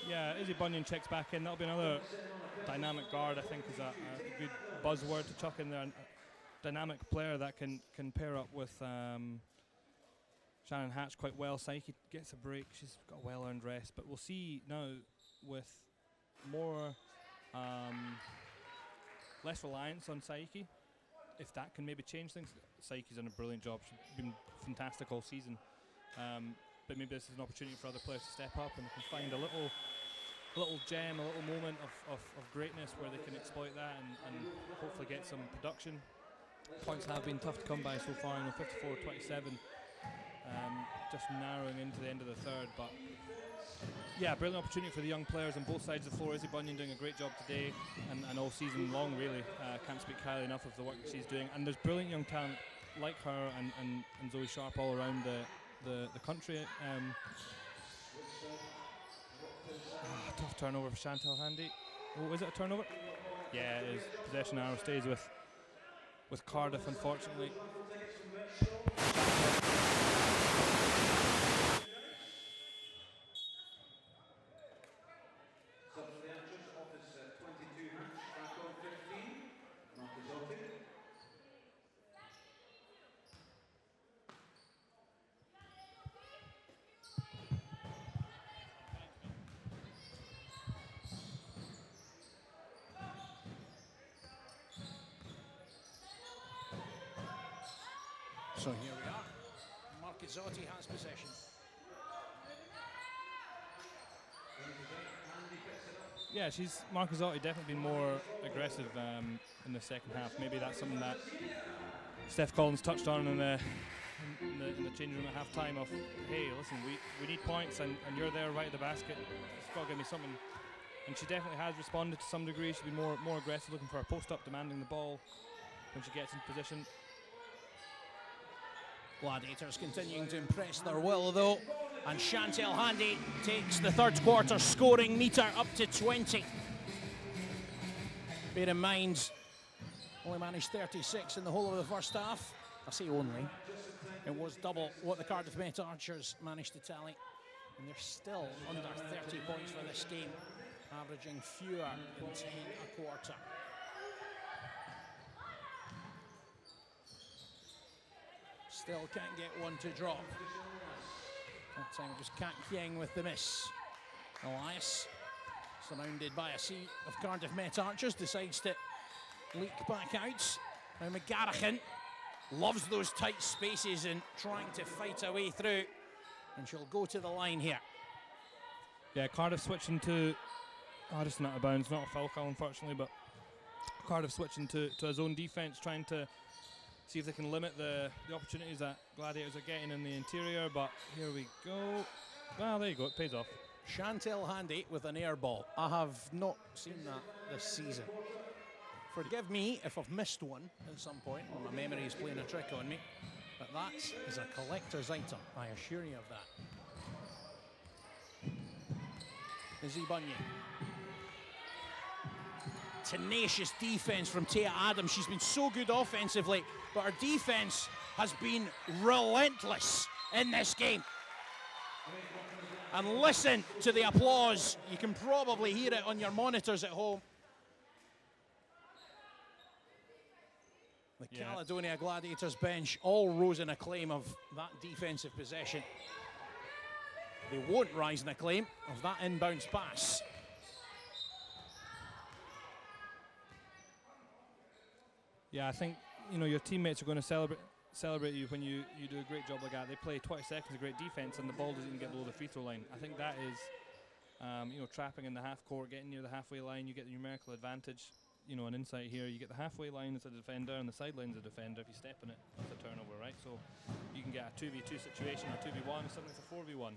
Yeah, Izzy Bunyan checks back in. That'll be another dynamic guard, I think, is a good buzzword to chuck in there. A dynamic player that can pair up with Shannon Hatch quite well. Psyche gets a break. She's got a well-earned rest. But we'll see now with more less reliance on Psyche, if that can maybe change things. Psyche's done a brilliant job. She's been fantastic all season. But maybe this is an opportunity for other players to step up and they can find a little gem, a little moment of greatness where they can exploit that and hopefully get some production. Points have been tough to come by so far, 54-27, just narrowing into the end of the third. But yeah, brilliant opportunity for the young players on both sides of the floor. Izzy Bunyan doing a great job today and all season long, really. Can't speak highly enough of the work that she's doing. And there's brilliant young talent like her and Zoe Sharp all around the country. Tough turnover for Chantal Handy. Oh, is it a turnover? Yeah, it is. Possession arrow stays with Cardiff, unfortunately. So here we are. Marchizzotti has possession. Yeah, Marchizzotti definitely been more aggressive in the second half. Maybe that's something that Steph Collins touched on in the changing room at half time of, hey, listen, we need points and you're there right at the basket. It's got to give me something. And she definitely has responded to some degree. She's been more aggressive, looking for a post-up, demanding the ball when she gets in position. Gladiators continuing to impress their will though, and Chantal Handy takes the third quarter scoring meter up to 20. Bear in mind, only managed 36 in the whole of the first half. I say only. It was double what the Cardiff Met Archers managed to tally, and they're still under 30 points for this game, averaging fewer than 10 a quarter. Still can't get one to drop. That time it was Kat Kieng with the miss. Elias, surrounded by a sea of Cardiff Met Archers, decides to leak back out. Now McGarrigan loves those tight spaces and trying to fight her way through. And she'll go to the line here. Yeah, Cardiff switching to, just not out of bounds, not a foul call unfortunately, but Cardiff switching to a zone defence, trying to see if they can limit the opportunities that Gladiators are getting in the interior, but here we go. Well, there you go, it pays off. Chantal Handy with an air ball. I have not seen that this season. Forgive me if I've missed one at some point, or my memory is playing a trick on me, but that is a collector's item, I assure you of that. Izzy Bunyan. Tenacious defense from Taya Adams. She's been so good offensively, but her defense has been relentless in this game. And listen to the applause. You can probably hear it on your monitors at home. The Caledonia Gladiators bench all rose in acclaim of that defensive possession. They won't rise in acclaim of that inbounds pass. Yeah, I think your teammates are going to celebrate you when you do a great job like that. They play 20 seconds of great defense and the ball doesn't even get below the free throw line. I think that is, trapping in the half court, getting near the halfway line. You get the numerical advantage. An insight here. You get the halfway line as a defender and the sideline as a defender. If you step in it, it's a turnover, right? So you can get a 2v2 situation or 2v1. Something that's a 4v1.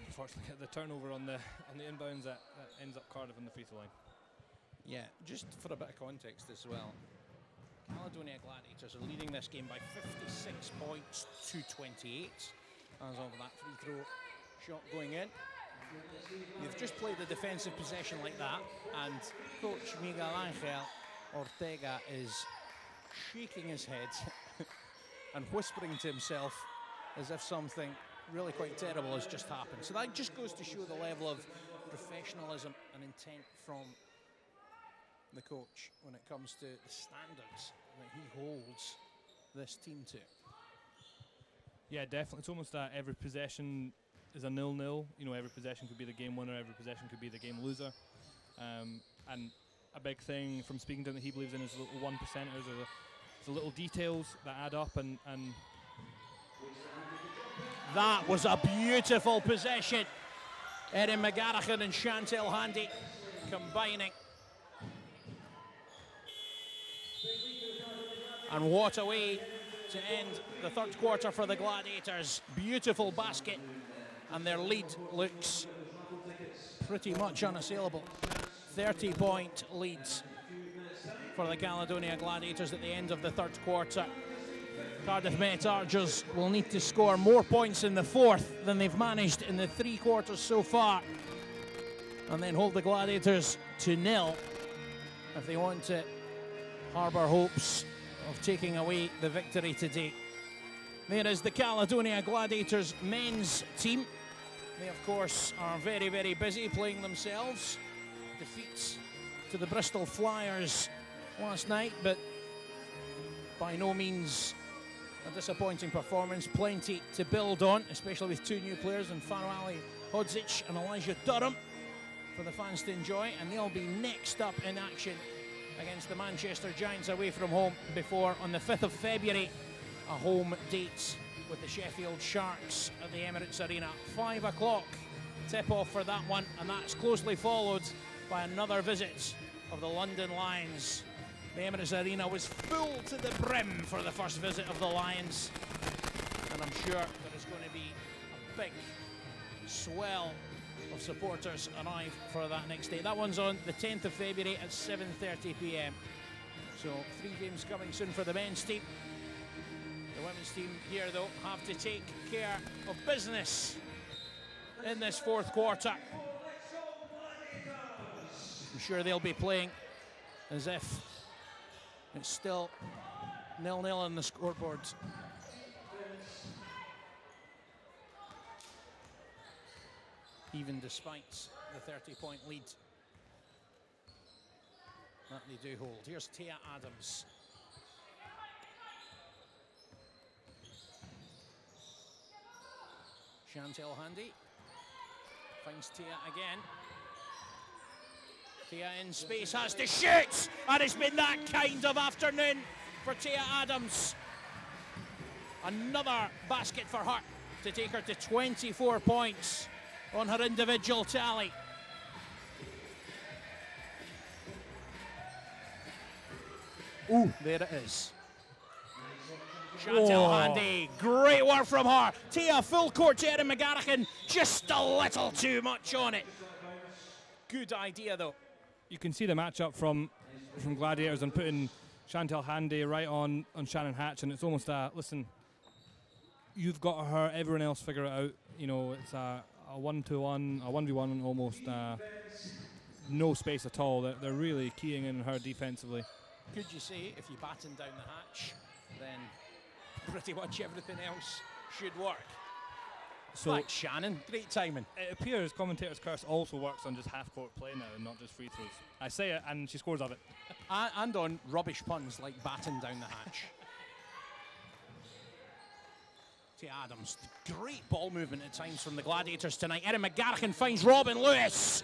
Unfortunately, get the turnover on the inbounds that ends up Cardiff on the free throw line. Yeah, just for a bit of context as well. Caledonia Gladiators are leading this game by 56 points to 28 as of that free throw shot going in. You've just played the defensive possession like that, and coach Miguel Angel Ortega is shaking his head and whispering to himself as if something really quite terrible has just happened. So that just goes to show the level of professionalism and intent from the coach when it comes to the standards that he holds this team to. Yeah, definitely. It's almost that every possession is a 0-0. You know, every possession could be the game winner, every possession could be the game loser. And a big thing from speaking to him that he believes in is little 1%ers, or the little details that add up. And that was a beautiful possession. Erin McGarrigan and Chantel Handy combining. And what a way to end the third quarter for the Gladiators. Beautiful basket, and their lead looks pretty much unassailable. 30-point leads for the Caledonia Gladiators at the end of the third quarter. Cardiff Met Archers will need to score more points in the fourth than they've managed in the 3 quarters so far, and then hold the Gladiators to 0 if they want to harbour hopes of taking away the victory today. There is the Caledonia Gladiators men's team. They, of course, are very, very busy playing themselves. Defeats to the Bristol Flyers last night, but by no means a disappointing performance. Plenty to build on, especially with 2 new players in Faro Ali Hodzic and Elijah Durham for the fans to enjoy, and they'll be next up in action against the Manchester Giants away from home before, on the 5th of February, a home date with the Sheffield Sharks at the Emirates Arena. 5 o'clock tip-off for that one, and that's closely followed by another visit of the London Lions. The Emirates Arena was full to the brim for the first visit of the Lions, and I'm sure there is going to be a big swell of supporters arrive for that next day. That one's on the 10th of February at 7:30 p.m. So 3 games coming soon for the men's team. The women's team here, though, have to take care of business in this 4th quarter. I'm sure they'll be playing as if it's still 0-0 on the scoreboard. Even despite the 30-point lead that they do hold. Here's Tia Adams. Chantel Handy finds Tia again. Tia in space, has to shoot, and it's been that kind of afternoon for Tia Adams. Another basket for her to take her to 24 points on her individual tally. Ooh, there it is. Chantel Handy, great work from her. Tia, full court to Erin McGarrigan, just a little too much on it. Good idea, though. you can see the matchup from Gladiators and putting Chantel Handy right on Shannon Hatch, and it's almost a, listen, you've got her, everyone else figure it out. You know, it's a 1-to-1, a 1v1 almost, no space at all. They're really keying in her defensively. Could you say if you batten down the hatch, then pretty much everything else should work? So like Shannon, great timing. It appears commentator's curse also works on just half-court play now and not just free throws. I say it and she scores of it. And on rubbish puns like batten down the hatch. To Adams, great ball movement at times from the Gladiators tonight. Erin McGarrigan finds Robin Lewis.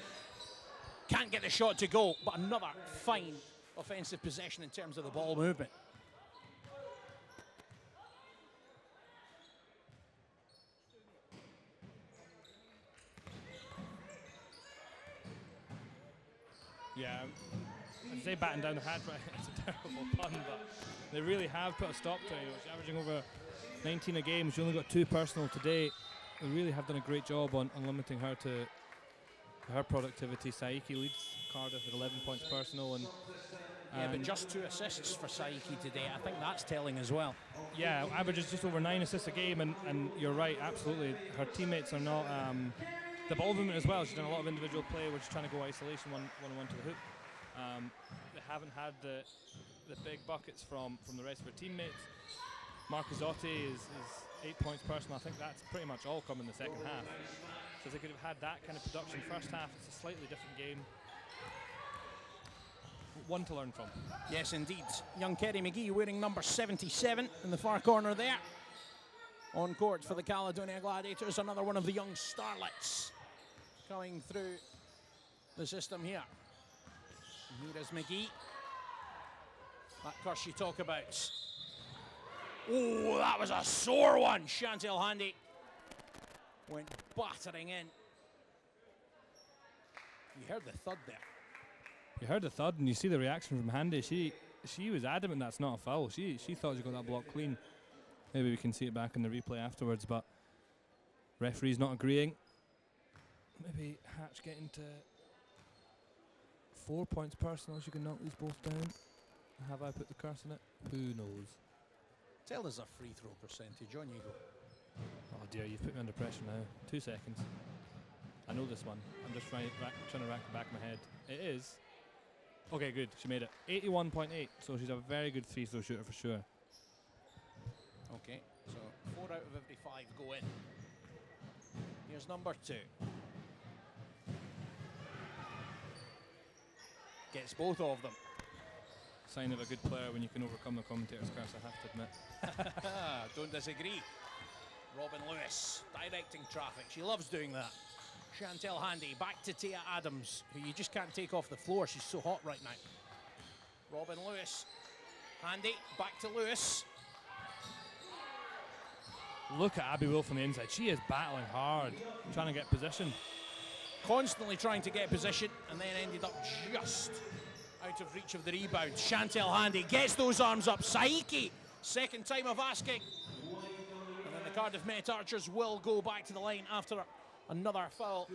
Can't get the shot to go, but another fine offensive possession in terms of the ball movement. Yeah, I'd say batting down the hatch, right? It's a terrible pun, but they really have put a stop to it. She's averaging over 19 a game. She only got 2 personal today. They really have done a great job on limiting her to her productivity. Saiki leads Cardiff at 11 points personal, and Yeah, but just 2 assists for Saiki today. I think that's telling as well. Yeah, averages just over 9 assists a game, and you're right, absolutely. Her teammates are not the ball movement as well. She's done a lot of individual play, which is trying to go isolation one to the hoop. They haven't had the big buckets from the rest of her teammates. Marcuzzotti is 8 points personal. I think that's pretty much all come in the second half. So if they could have had that kind of production first half, it's a slightly different game. One to learn from. Yes, indeed. Young Kerry McGee wearing number 77 in the far corner there. On court for the Caledonia Gladiators, another one of the young starlets coming through the system here. And here is McGee. That curse you talk about. Oh, that was a sore one. Chantel Handy went battering in. You heard the thud there. You heard the thud and you see the reaction from Handy. She was adamant that's not a foul. She thought she got that block clean. Maybe we can see it back in the replay afterwards, but referee's not agreeing. Maybe Hatch getting to 4 points personal. She can knock these both down. Have I put the curse on it? Who knows? Tell us a free throw percentage. On you go. Oh dear, you've put me under pressure now. 2 seconds. I know this one. I'm just trying to rack the back of my head. It is. Okay, good. She made it. 81.8. So she's a very good free throw shooter for sure. Okay, so 4 out of every 5 go in. Here's number 2. Gets both of them. Sign of a good player when you can overcome the commentator's curse, I have to admit. Don't disagree. Robin Lewis directing traffic. She loves doing that. Chantel Handy back to Tia Adams, who you just can't take off the floor. She's so hot right now. Robin Lewis. Handy back to Lewis. Look at Abby Wolf on the inside. She is battling hard, trying to get position. Constantly trying to get position, and then ended up just out of reach of the rebound. Chantel Handy gets those arms up. Saiki, second time of asking. And then the Cardiff Met Archers will go back to the line after another foul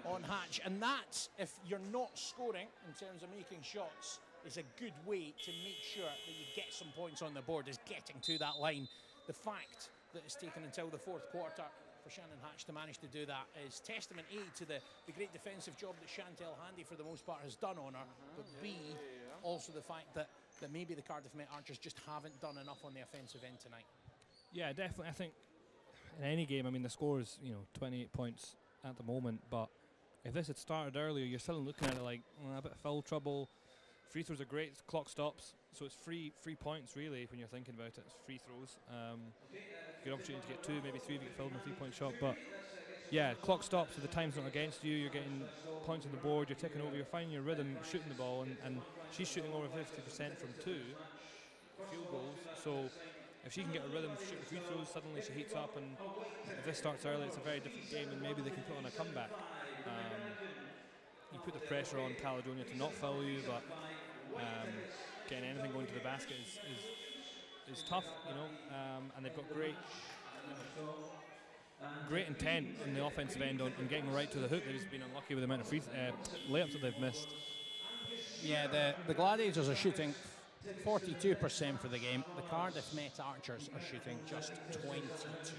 on Hatch. And that, if you're not scoring in terms of making shots, is a good way to make sure that you get some points on the board, is getting to that line. The fact that it's taken until the fourth quarter for Shannon Hatch to manage to do that is testament A to the great defensive job that Chantel Handy for the most part has done on her, but B, also the fact that maybe the Cardiff Met Archers just haven't done enough on the offensive end tonight. Yeah, definitely. I think in any game, I mean, the score is 28 points at the moment, but if this had started earlier, you're still looking at it like a bit of foul trouble. Free throws are great, clock stops, so it's free points really when you're thinking about it. It's free throws. Good opportunity to get 2, maybe 3 if you get filled in a 3-point shot. But yeah, clock stops, so the time's not against you. You're getting points on the board. You're taking over. You're finding your rhythm, shooting the ball, and she's shooting over 50% from 2 field goals. So if she can get a rhythm of shooting free throws, suddenly she heats up. And if this starts early, it's a very different game, and maybe they can put on a comeback. You put the pressure on Caledonia to not foul you, but getting anything going to the basket is tough, and they've got great intent on the offensive end on getting right to the hoop. They've just been unlucky with the amount of layups that they've missed. Yeah, the Gladiators are shooting 42% for the game. The Cardiff Met Archers are shooting just 22%.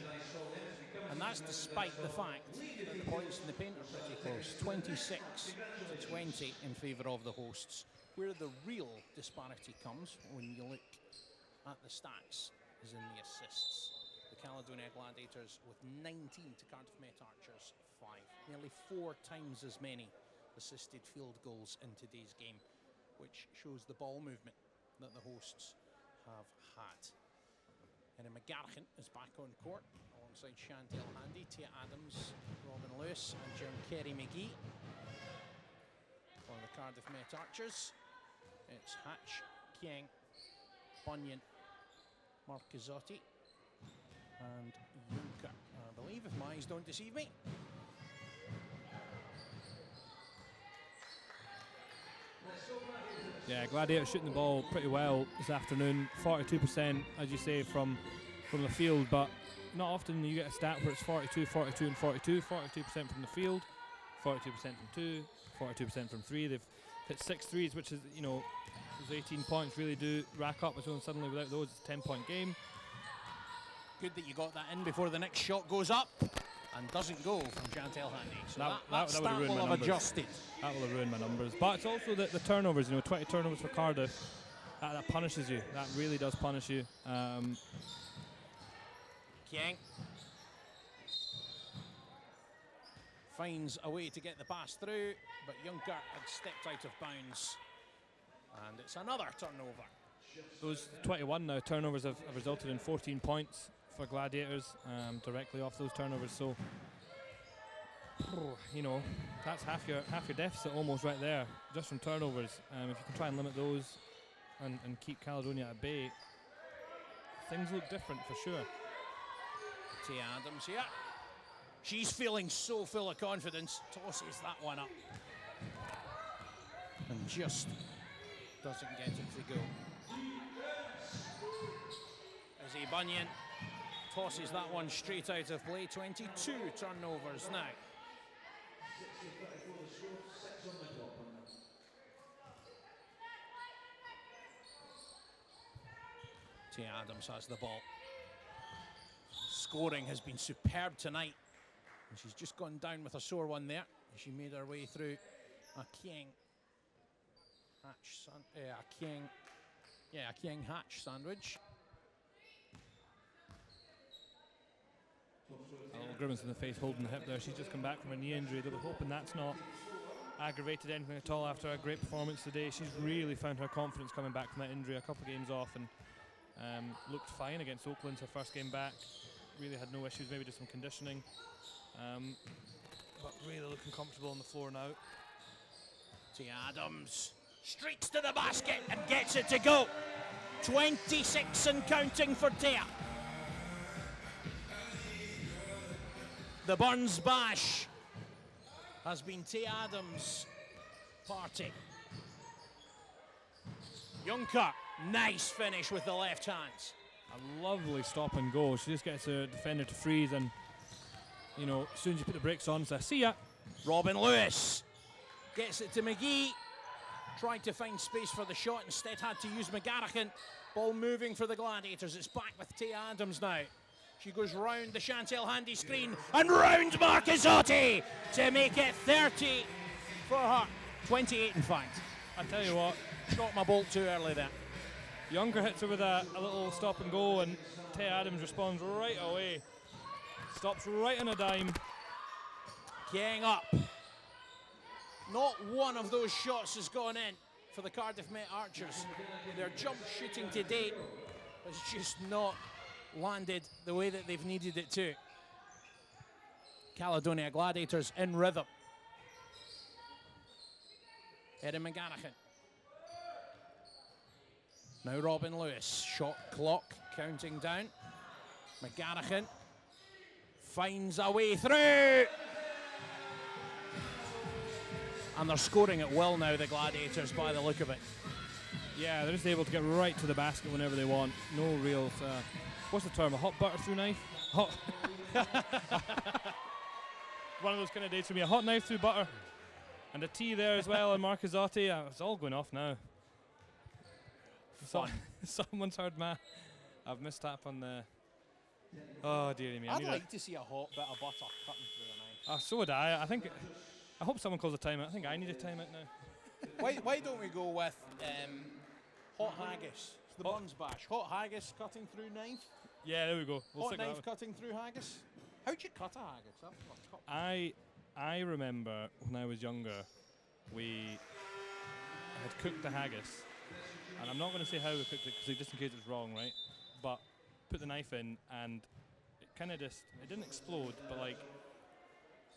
And that's despite the fact that the points in the paint are pretty close, 26-20 in favour of the hosts. Where the real disparity comes when you look at the stats is in the assists. The Caledonia Gladiators with 19 to Cardiff Met Archers 5. Nearly 4 times as many assisted field goals in today's game, which shows the ball movement that the hosts have had. And McGarrigan is back on court alongside Chantel Handy, Tia Adams, Robin Lewis and John Kerry McGee. For the Cardiff Met Archers, it's Hatch, Kieng, Bunyan, Marcuzzotti and Juncker, I believe, if my eyes don't deceive me. Yeah, Gladiators shooting the ball pretty well this afternoon. 42%, as you say, from the field, but not often you get a stat where it's 42, 42 and 42. 42% from the field, 42% from 2, 42% from 3. They've hit 6 threes, which is, is Those 18 points really do rack up, so suddenly without those, it's a 10-point game. Good that you got that in before the next shot goes up and doesn't go from Chantel Handy. So that would have ruined my will have numbers. adjusted. That will have ruined my numbers. But it's also the turnovers, 20 turnovers for Cardiff. That punishes you. That really does punish you. Kiang finds a way to get the pass through, but Juncker had stepped out of bounds. And it's another turnover. Those 21 now turnovers have resulted in 14 points for Gladiators directly off those turnovers. So, that's half your deficit almost right there, just from turnovers. If you can try and limit those and keep Caledonia at bay, things look different for sure. Tia Adams here. She's feeling so full of confidence. Tosses that one up. And just doesn't get it to go. Izzy Bunyan tosses that one straight out of play. 22 turnovers now. Tia Adams has the ball. Scoring has been superb tonight. And she's just gone down with a sore one there. She made her way through a Kiang Hatch sandwich. A little grimace in the face, holding the hip there. She's just come back from a knee injury. They'll be hoping that's not aggravated anything at all after a great performance today. She's really found her confidence coming back from that injury, a couple of games off, and looked fine against Oakland, her first game back. Really had no issues, maybe just some conditioning. But really looking comfortable on the floor now. Tia Adams streaks to the basket and gets it to go. 26 and counting for Tia. The Burns Bash has been Tia Adams' party. Juncker, nice finish with the left hands. A lovely stop and go. She just gets her defender to freeze, and as soon as you put the brakes on, it's a see ya. Robin Lewis gets it to McGee. Tried to find space for the shot, instead had to use McGarrigan. Ball moving for the Gladiators. It's back with Tia Adams now. She goes round the Chantel Handy screen and round Marcazotti to make it 30 for her. 28 in fact. I tell you what, Shot my bolt too early there. Juncker hits her with a little stop and go, and Tia Adams responds right away. Stops right on a dime. Kiang up. Not one of those shots has gone in for the Cardiff Met Archers. Their jump shooting to date has just not landed the way that they've needed it to. Caledonia Gladiators in rhythm. Erin McGarrigan. Now Robin Lewis. Shot clock counting down. McGarrigan finds a way through. And they're scoring at will now, the Gladiators, by the look of it. Yeah, they're just able to get right to the basket whenever they want. No real, what's the term, a hot butter through knife? Hot. One of those kind of days for me, a hot knife through butter. And a tea there as well, and Marcazotti. It's all going off now. Someone's heard I've missed tap on the... Oh, dearie me. I'd like to see a hot bit of butter cutting through a knife. So would I. I hope someone calls a timeout. I think I need a timeout now. Why don't we go with hot haggis? It's the Burns Bash. Hot haggis cutting through knife. Yeah, there we go. We'll Hot stick knife that cutting through haggis. How'd you cut a haggis? I remember when I was younger, we had cooked the haggis, and I'm not going to say how we cooked it because just in case it's wrong, right? But put the knife in, and it kind of it didn't explode, but like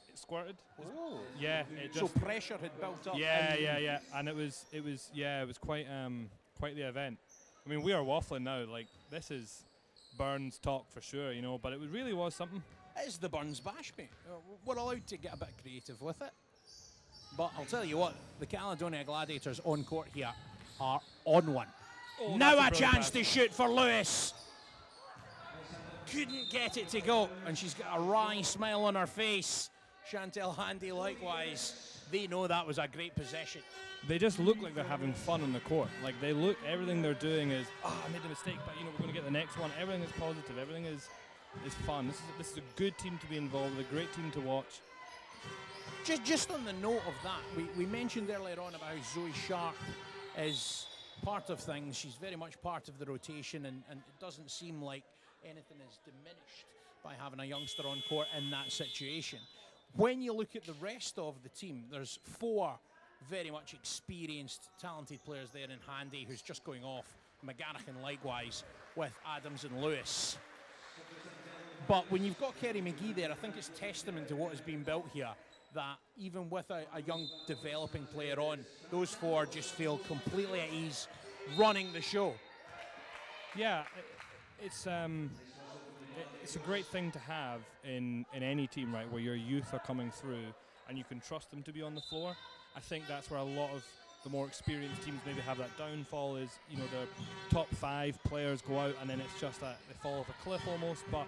it squirted. Oh. Yeah. So pressure had built up. Yeah. And it was quite the event. I mean, we are waffling now. Like, this is Burns talk for sure, but it really was something. It is the Burns Bash, mate. We're allowed to get a bit creative with it. But I'll tell you what, the Caledonia Gladiators on court here are on one. Oh, now a chance to shoot for Lewis. Couldn't get it to go, and she's got a wry smile on her face. Chantel Handy likewise. they know that was a great possession. They just look like they're having fun on the court. Like they look, everything they're doing is, I made a mistake, but you know, we're going to get the next one. Everything is positive. Everything is fun. This is a good team to be involved with, a great team to watch. Just on the note of that, we mentioned earlier on about how Zoe Sharp is part of things. She's very much part of the rotation, and it doesn't seem like anything is diminished by having a youngster on court in that situation. When you look at the rest of the team, there's 4 very much experienced, talented players there in Handy, who's just going off. McGarrigan likewise, with Adams and Lewis. But when you've got Kerry McGee there, I think it's testament to what has been built here, that even with a young developing player on, those 4 just feel completely at ease running the show. Yeah, it's a great thing to have in any team, right, where your youth are coming through and you can trust them to be on the floor. I think that's where a lot of the more experienced teams maybe have that downfall is, you know, the top 5 players go out and then it's just that they fall off a cliff almost. But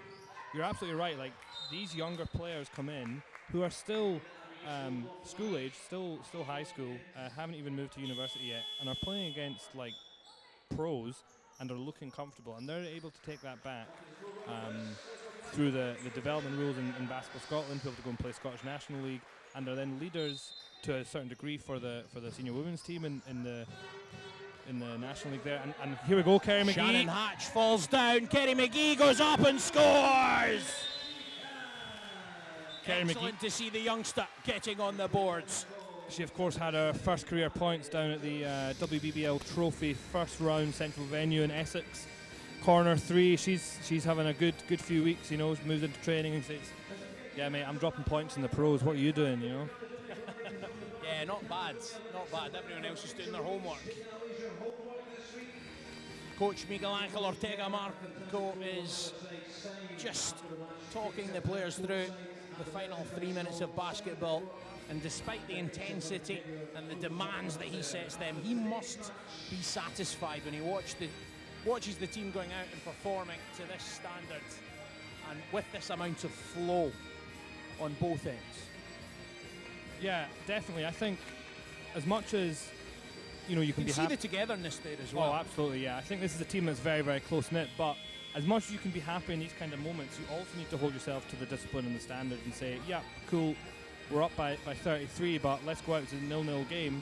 you're absolutely right, like these younger players come in who are still school age, still high school, haven't even moved to university yet, and are playing against like pros and are looking comfortable, and they're able to take that back through the development rules in Basketball Scotland, to be able to go and play Scottish National League, and are then leaders to a certain degree for the senior women's team in the National League there. And here we go, Kerry McGee. Shannon Hatch falls down. Kerry McGee goes up and scores. Excellent to see the youngster getting on the boards. She, of course, had her first career points down at the WBBL Trophy first round central venue in Essex. Corner 3. She's having a good few weeks. You know, moved into training and says, "Yeah, mate, I'm dropping points in the pros. What are you doing?" You know. Yeah, not bad. Not bad. Everyone else is doing their homework. Coach Miguel Angel Ortega Marco is just talking the players through the final 3 minutes of basketball, and despite the intensity and the demands that he sets them, he must be satisfied when he watches the team going out and performing to this standard and with this amount of flow on both ends. Yeah, definitely. I think as much as, you know, you can be see the togetherness there as well. Oh, absolutely, yeah. I think this is a team that's very, very close-knit, but as much as you can be happy in these kind of moments, you also need to hold yourself to the discipline and the standard and say, yeah, cool, we're up by 33, but let's go out to the 0-0 game.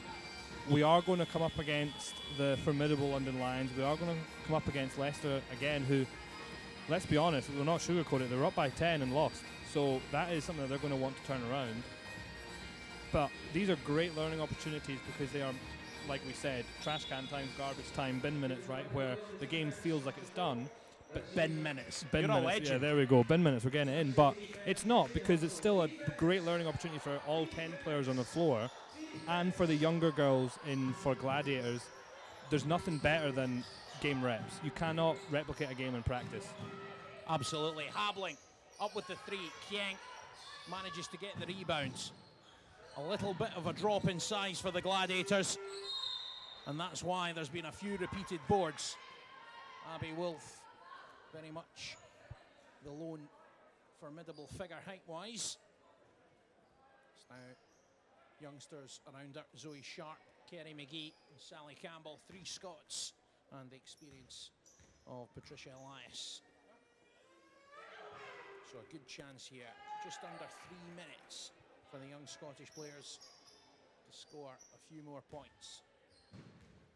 We are going to come up against the formidable London Lions. We are going to come up against Leicester again, who, let's be honest, we'll not sugarcoat it, they're up by 10 and lost. So that is something that they're going to want to turn around. But these are great learning opportunities because they are, like we said, trash can times, garbage time, bin minutes, right, where the game feels like it's done. But bin minutes. Bin You're minutes, a legend. yeah, there we go. Bin minutes, we're getting it in. But it's not, because it's still a great learning opportunity for all 10 players on the floor, and for the younger girls for Gladiators. There's nothing better than game reps. You cannot replicate a game in practice. Absolutely. Habling up with the 3. Kieng manages to get the rebounds. A little bit of a drop in size for the Gladiators, and that's why there's been a few repeated boards. Abby Wolf, very much the lone formidable figure height-wise. It's now youngsters around her. Zoe Sharp, Kerry McGee, and Sally Campbell, 3 Scots, and the experience of Patricia Elias. So a good chance here, just under 3 minutes for the young Scottish players to score a few more points,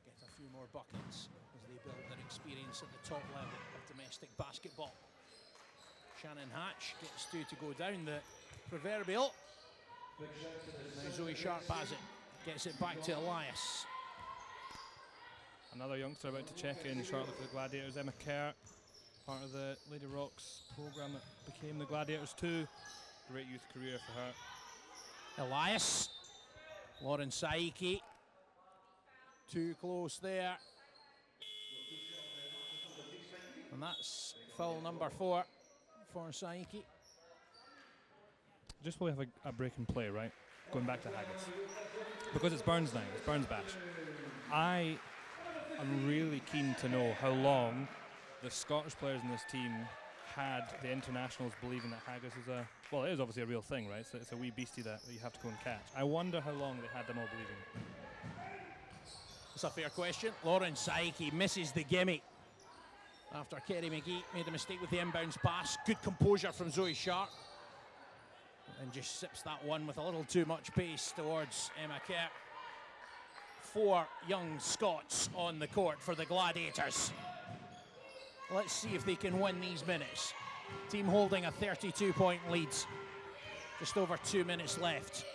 get a few more buckets as they build their experience at the top level of domestic basketball. Shannon Hatch gets to go down the proverbial. Now Zoe Sharp has it, gets it back to Elias. Another youngster about to check in shortly for the Gladiators, Emma Kerr, part of the Lady Rocks programme that became the Gladiators 2. Great youth career for her. Elias, Lauren Saiki, too close there. And that's foul number 4 for Saiki. Just while we have a break in play, right? Going back to Haggis. Because it's Burns now, it's Burns Bash. I am really keen to know how long the Scottish players in this team had the internationals believing that haggis is well, it is obviously a real thing, right? So it's a wee beastie that you have to go and catch. I wonder how long they had them all believing it. It's a fair question. Lauren Saiki misses the gimme after Kerry McGee made a mistake with the inbounds pass. Good composure from Zoe Sharp. And just sips that one with a little too much pace towards Emma Kerr. 4 young Scots on the court for the Gladiators. Let's see if they can win these minutes. Team holding a 32-point lead. Just over 2 minutes left.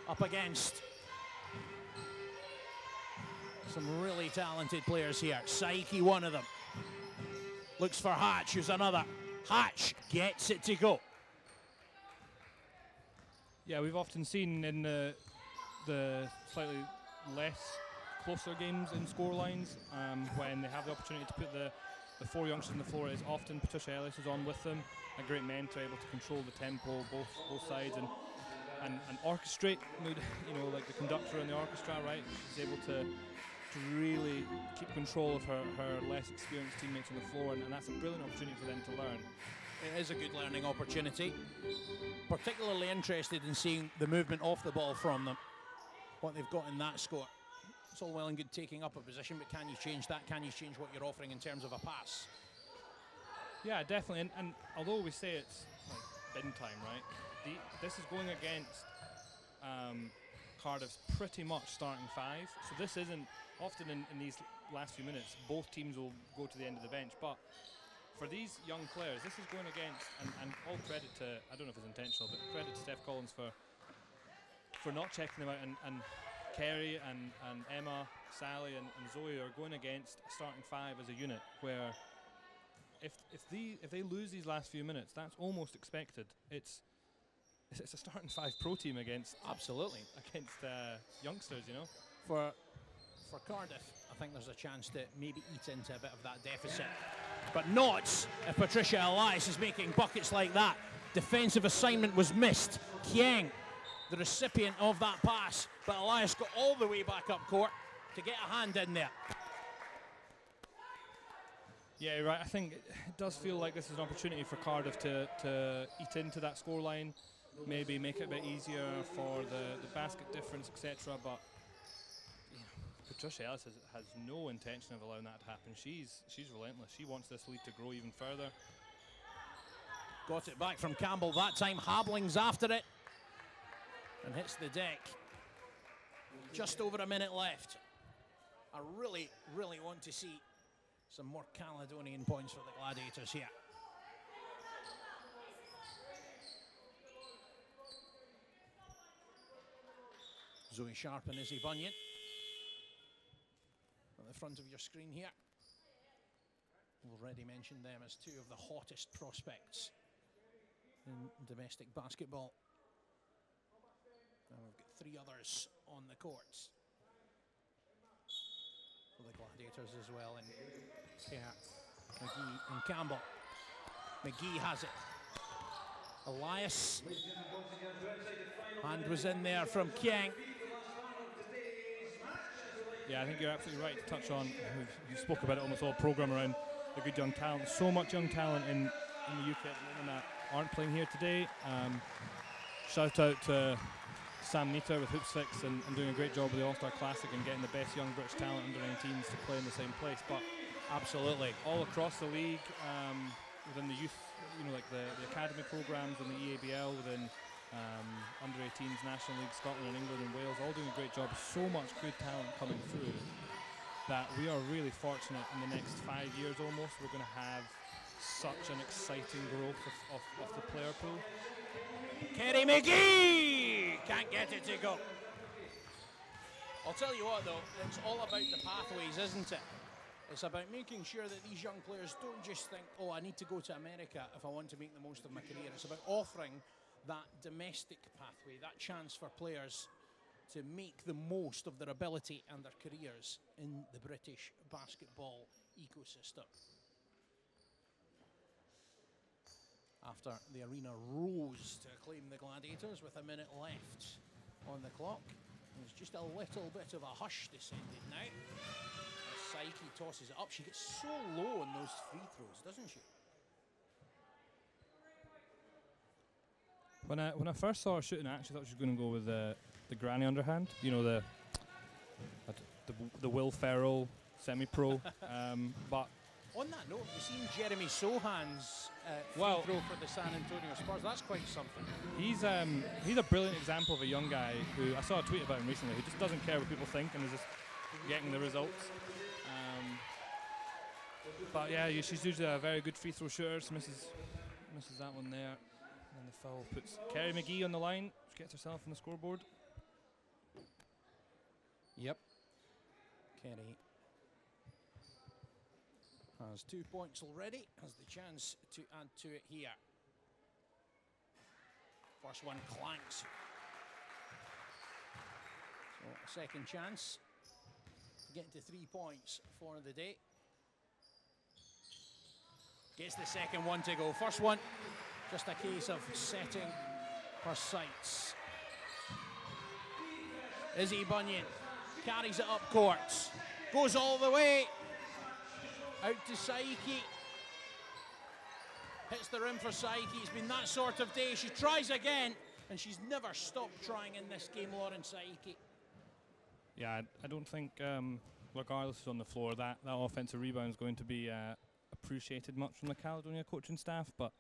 Up against some really talented players here. Saiki, one of them. Looks for Hatch, who's another. Hatch gets it to go. Yeah, we've often seen in the slightly less closer games in scorelines when they have the opportunity to put the 4 youngsters on the floor, it's often Patricia Ellis is on with them, a great mentor, able to control the tempo both sides and orchestrate, you know, like the conductor in the orchestra, right? She's able to really keep control of her less experienced teammates on the floor, and that's a brilliant opportunity for them to learn. It is a good learning opportunity. Particularly interested in seeing the movement off the ball from them, what they've got in that score. It's all well and good taking up a position, but can you change that? Can you change what you're offering in terms of a pass? Yeah, definitely. And although we say it's like bin time, right? This is going against Cardiff's pretty much starting 5. So this isn't often in these last few minutes. Both teams will go to the end of the bench, but for these young players, this is going against, and all credit to, I don't know if it's intentional, but credit to Steph Collins for not checking them out, and Kerry and Emma, Sally and Zoe are going against a starting 5 as a unit, where if they lose these last few minutes, that's almost expected. It's a starting 5 pro team against youngsters, you know. For Cardiff, I think there's a chance to maybe eat into a bit of that deficit, but not if Patricia Elias is making buckets like that. Defensive assignment was missed. Kieng, the recipient of that pass, but Elias got all the way back up court to get a hand in there. Yeah, you're right. I think it does feel like this is an opportunity for Cardiff to eat into that scoreline, maybe make it a bit easier for the basket difference, etc. But you know, Patricia Ellis has no intention of allowing that to happen. She's relentless. She wants this lead to grow even further. Got it back from Campbell that time. Habling's after it and hits the deck. Just over a minute left. I really, really want to see some more Caledonian points for the Gladiators here. Zoe Sharp and Izzy Bunyan at the front of your screen here. Already mentioned them as 2 of the hottest prospects in domestic basketball. And we've got 3 others on the courts for the Gladiators as well, and McGee and Campbell. McGee has it. Elias. Hand was in there from Kieng. Yeah, I think you're absolutely right to touch on, you spoke about it almost all programme around the good young talent. So much young talent in the UK at the moment that aren't playing here today. Shout out to Sam Nita with Hoops Fix and doing a great job with the All-Star Classic and getting the best young British talent under 19s to play in the same place. But absolutely, all across the league, within the youth, you know, like the academy programs and the EABL, within under 18s, National League, Scotland and England and Wales, all doing a great job. So much good talent coming through that we are really fortunate in the next 5 years almost. We're going to have such an exciting growth of the player pool. Kerry McGee can't get it to go. I'll tell you what though, it's all about the pathways, isn't it? It's about making sure that these young players don't just think, oh, I need to go to America if I want to make the most of my career. It's about offering that domestic pathway, that chance for players to make the most of their ability and their careers in the British basketball ecosystem. After the arena rose to acclaim the Gladiators with a minute left on the clock, there's just a little bit of a hush descended now. As Saiki tosses it up, she gets so low on those free throws, doesn't she? When I first saw her shooting, I actually thought she was going to go with the granny underhand. You know, the Will Ferrell semi-pro. But On that note, you've seen Jeremy Sohan's free throw for the San Antonio Spurs. That's quite something. he's a brilliant example of a young guy who I saw a tweet about him recently, who just doesn't care what people think and is just getting the results. But yeah, she's usually a very good free throw shooter. So misses that one there. And the foul puts Kerry McGee on the line. She gets herself on the scoreboard. Yep. Kerry has 2 points already, has the chance to add to it here. First one clanks. So a second chance to get to 3 points for the day. Gets the second one to go. First one, just a case of setting her sights. Izzy Bunyan carries it up court. Goes all the way. Out to Saiki. Hits the rim for Saiki. It's been that sort of day. She tries again, and she's never stopped trying in this game, Lauren Saiki. Yeah, I don't think, regardless who's on the floor, that offensive rebound is going to be appreciated much from the Caledonia coaching staff, but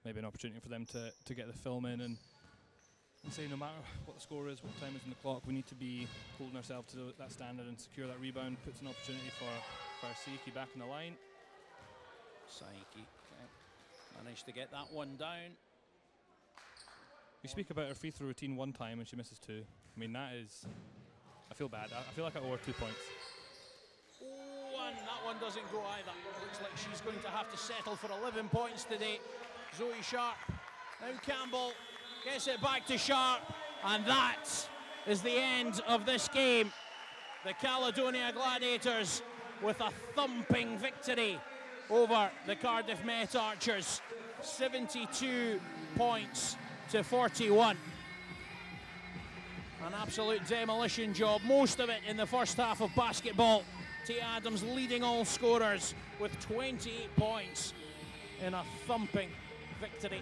maybe an opportunity for them to get the film in and say no matter what the score is, what time is on the clock, we need to be holding ourselves to that standard and secure that rebound. Puts an opportunity for Saiki back on the line. Saiki managed to get that one down. We speak about her free throw routine one time and she misses two. I mean, that is, I feel bad. I feel like I owe her 2 points. Oh, and that one doesn't go either. Looks like she's going to have to settle for 11 points today. Zoe Sharp, now Campbell, gets it back to Sharp, and that is the end of this game. The Caledonia Gladiators with a thumping victory over the Cardiff Met Archers, 72 points to 41. An absolute demolition job, most of it in the first half of basketball. Tia Adams leading all scorers with 28 points in a thumping victory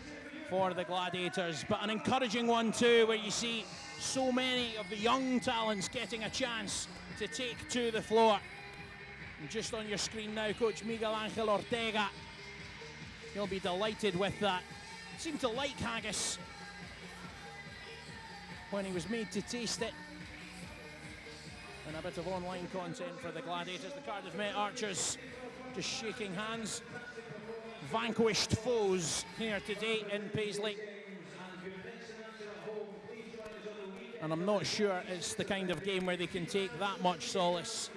for the Gladiators, but an encouraging one too, where you see so many of the young talents getting a chance to take to the floor. And just on your screen now, Coach Miguel Angel Ortega, he'll be delighted with that. Seemed to like haggis when he was made to taste it. And a bit of online content for the Gladiators. The Cardiff Met Archers just shaking hands. Vanquished foes here today in Paisley. And I'm not sure it's the kind of game where they can take that much solace.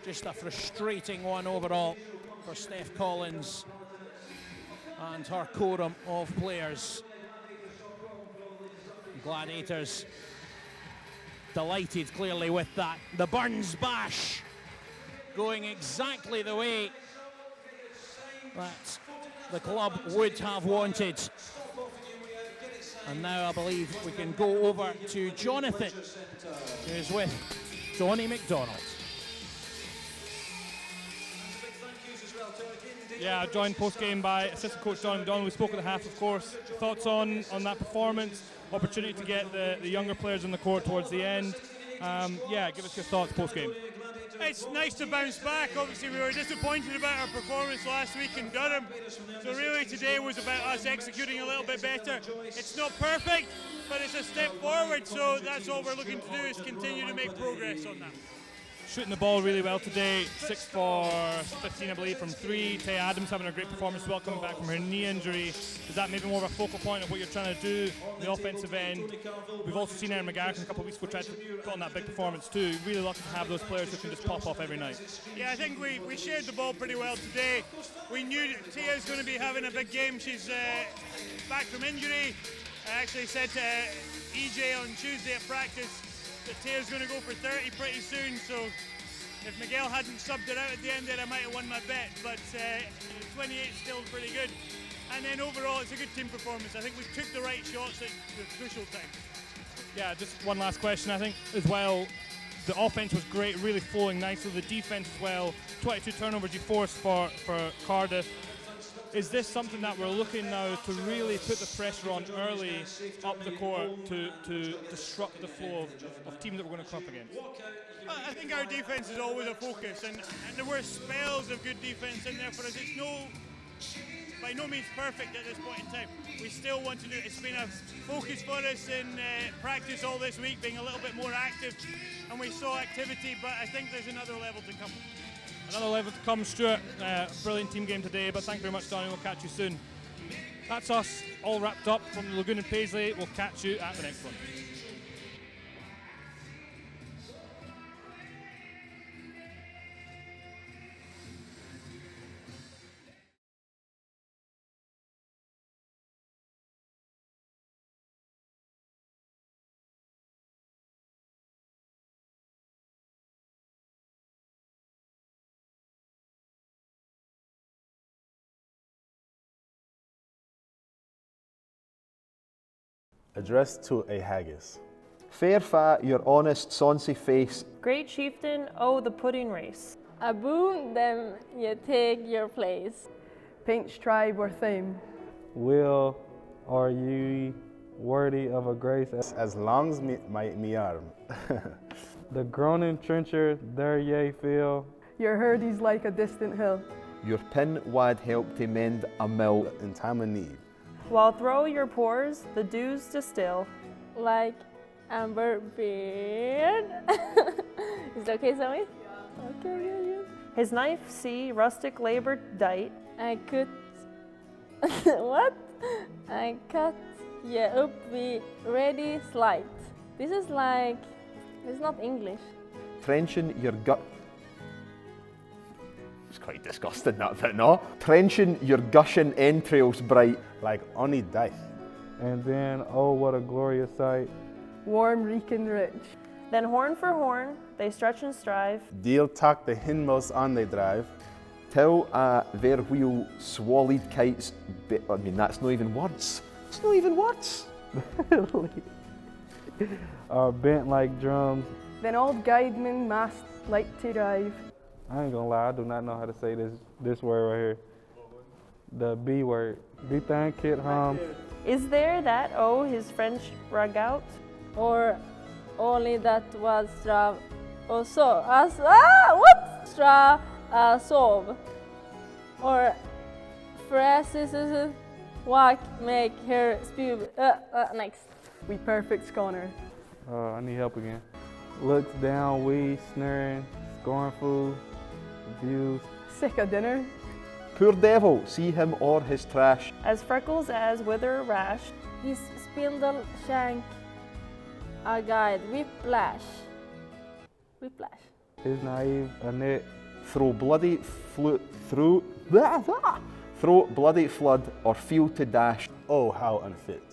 Just a frustrating one overall for Steph Collins and her quorum of players. Gladiators delighted clearly with that. The Burns Bash going exactly the way that the club would have wanted. And now I believe we can go over to Jonathan, who's with Donnie McDonald. Yeah, joined post-game by assistant coach John McDonald. We spoke at the half, of course. Thoughts on that performance? Opportunity to get the younger players on the court towards the end. Yeah, give us your thoughts post-game. It's nice to bounce back. Obviously, we were disappointed about our performance last week in Durham. So really today was about us executing a little bit better. It's not perfect, but it's a step forward. So that's all we're looking to do, is continue to make progress on that. Shooting the ball really well today, 6 for 15 I believe from 3. Tia Adams having a great performance as well, coming back from her knee injury. Is that maybe more of a focal point of what you're trying to do on the offensive end? We've also seen Erin McGarrick a couple of weeks ago try to put on that big performance too. Really lucky to have those players who can just pop off every night. Yeah, I think we shared the ball pretty well today. We knew Tia's going to be having a big game. She's back from injury. I actually said to EJ on Tuesday at practice that Tia's going to go for 30 pretty soon, so if Miguel hadn't subbed it out at the end there, I might have won my bet, but 28 is still pretty good. And then overall, it's a good team performance. I think we took the right shots at the crucial time. Yeah, just one last question. I think as well, the offense was great, really flowing nicely. The defense as well. 22 turnovers you forced for Cardiff. is this something that we're looking now to really put the pressure on early up the court to disrupt the flow of teams that we're going to come up against? I think our defence is always a focus, and there were spells of good defence in there for us. It's by no means perfect at this point in time. We still want to do it. It's been a focus for us in practice all this week, being a little bit more active, and we saw activity, but I think there's another level to come. Another level to come, Stuart. Brilliant team game today, but thank you very much, Donnie. We'll catch you soon. That's us all wrapped up from the Lagoon and Paisley. We'll catch you at the next one. Addressed to a haggis. Fair fa, your honest, sonsy face. Great chieftain, oh the pudding race. Aboon them ye take your place. Pinch tribe or theme. Will are ye worthy of a grace as long as me arm. The groaning trencher, there ye feel. Your hurdy's like a distant hill. Your pin wad help to mend a mill in time of need. While through your pores the dews distill. Like amber beard. Is that okay, Zoe? Okay, good. His knife see rustic labor dight. I could what? I cut ye up be ready slide. This is like, it's not English. Trenching your gut. It's quite disgusting that bit, no? Trenching your gushing entrails bright. Like only dice. And then, oh what a glorious sight. Warm, reeking, rich. Then horn for horn, they stretch and strive. Deal tuck the hindmost on they drive. Till their wheel swallowed kites. I mean, that's not even words. It's not even words. Bent like drums. Then old guidemen mast like to drive. I ain't gonna lie, I do not know how to say this word right here. The B word. Be thank it hum. Is there that oh his French rug out? Or only that was stra so as what? Stra solve. Or phrases walk make her spew next. We perfect scorner. I need help again. Looks down, we sneering, scornful, views. Sick of dinner. Poor devil, see him or his trash. As freckles as wither rash. His spindle shank a guide whiplash. Whiplash. His naive a net. Throw bloody through bloody flood or feel to dash. Oh, how unfit.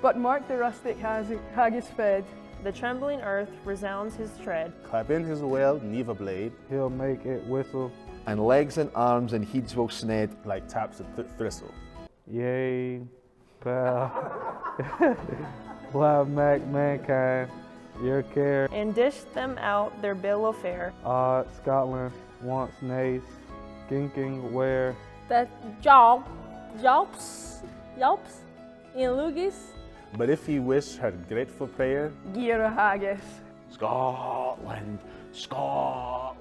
But mark the rustic haggis fed. The trembling earth resounds his tread. Clap in his well, neva blade. He'll make it whistle. And legs and arms and heeds will sned like taps of thistle. Yea, pal. Blind mankind, your care. And dish them out their bill of fare. Scotland wants nace, skinking where. That jobs in Lugis. But if you wish her grateful prayer, Gear a haggis. Scotland, Scotland.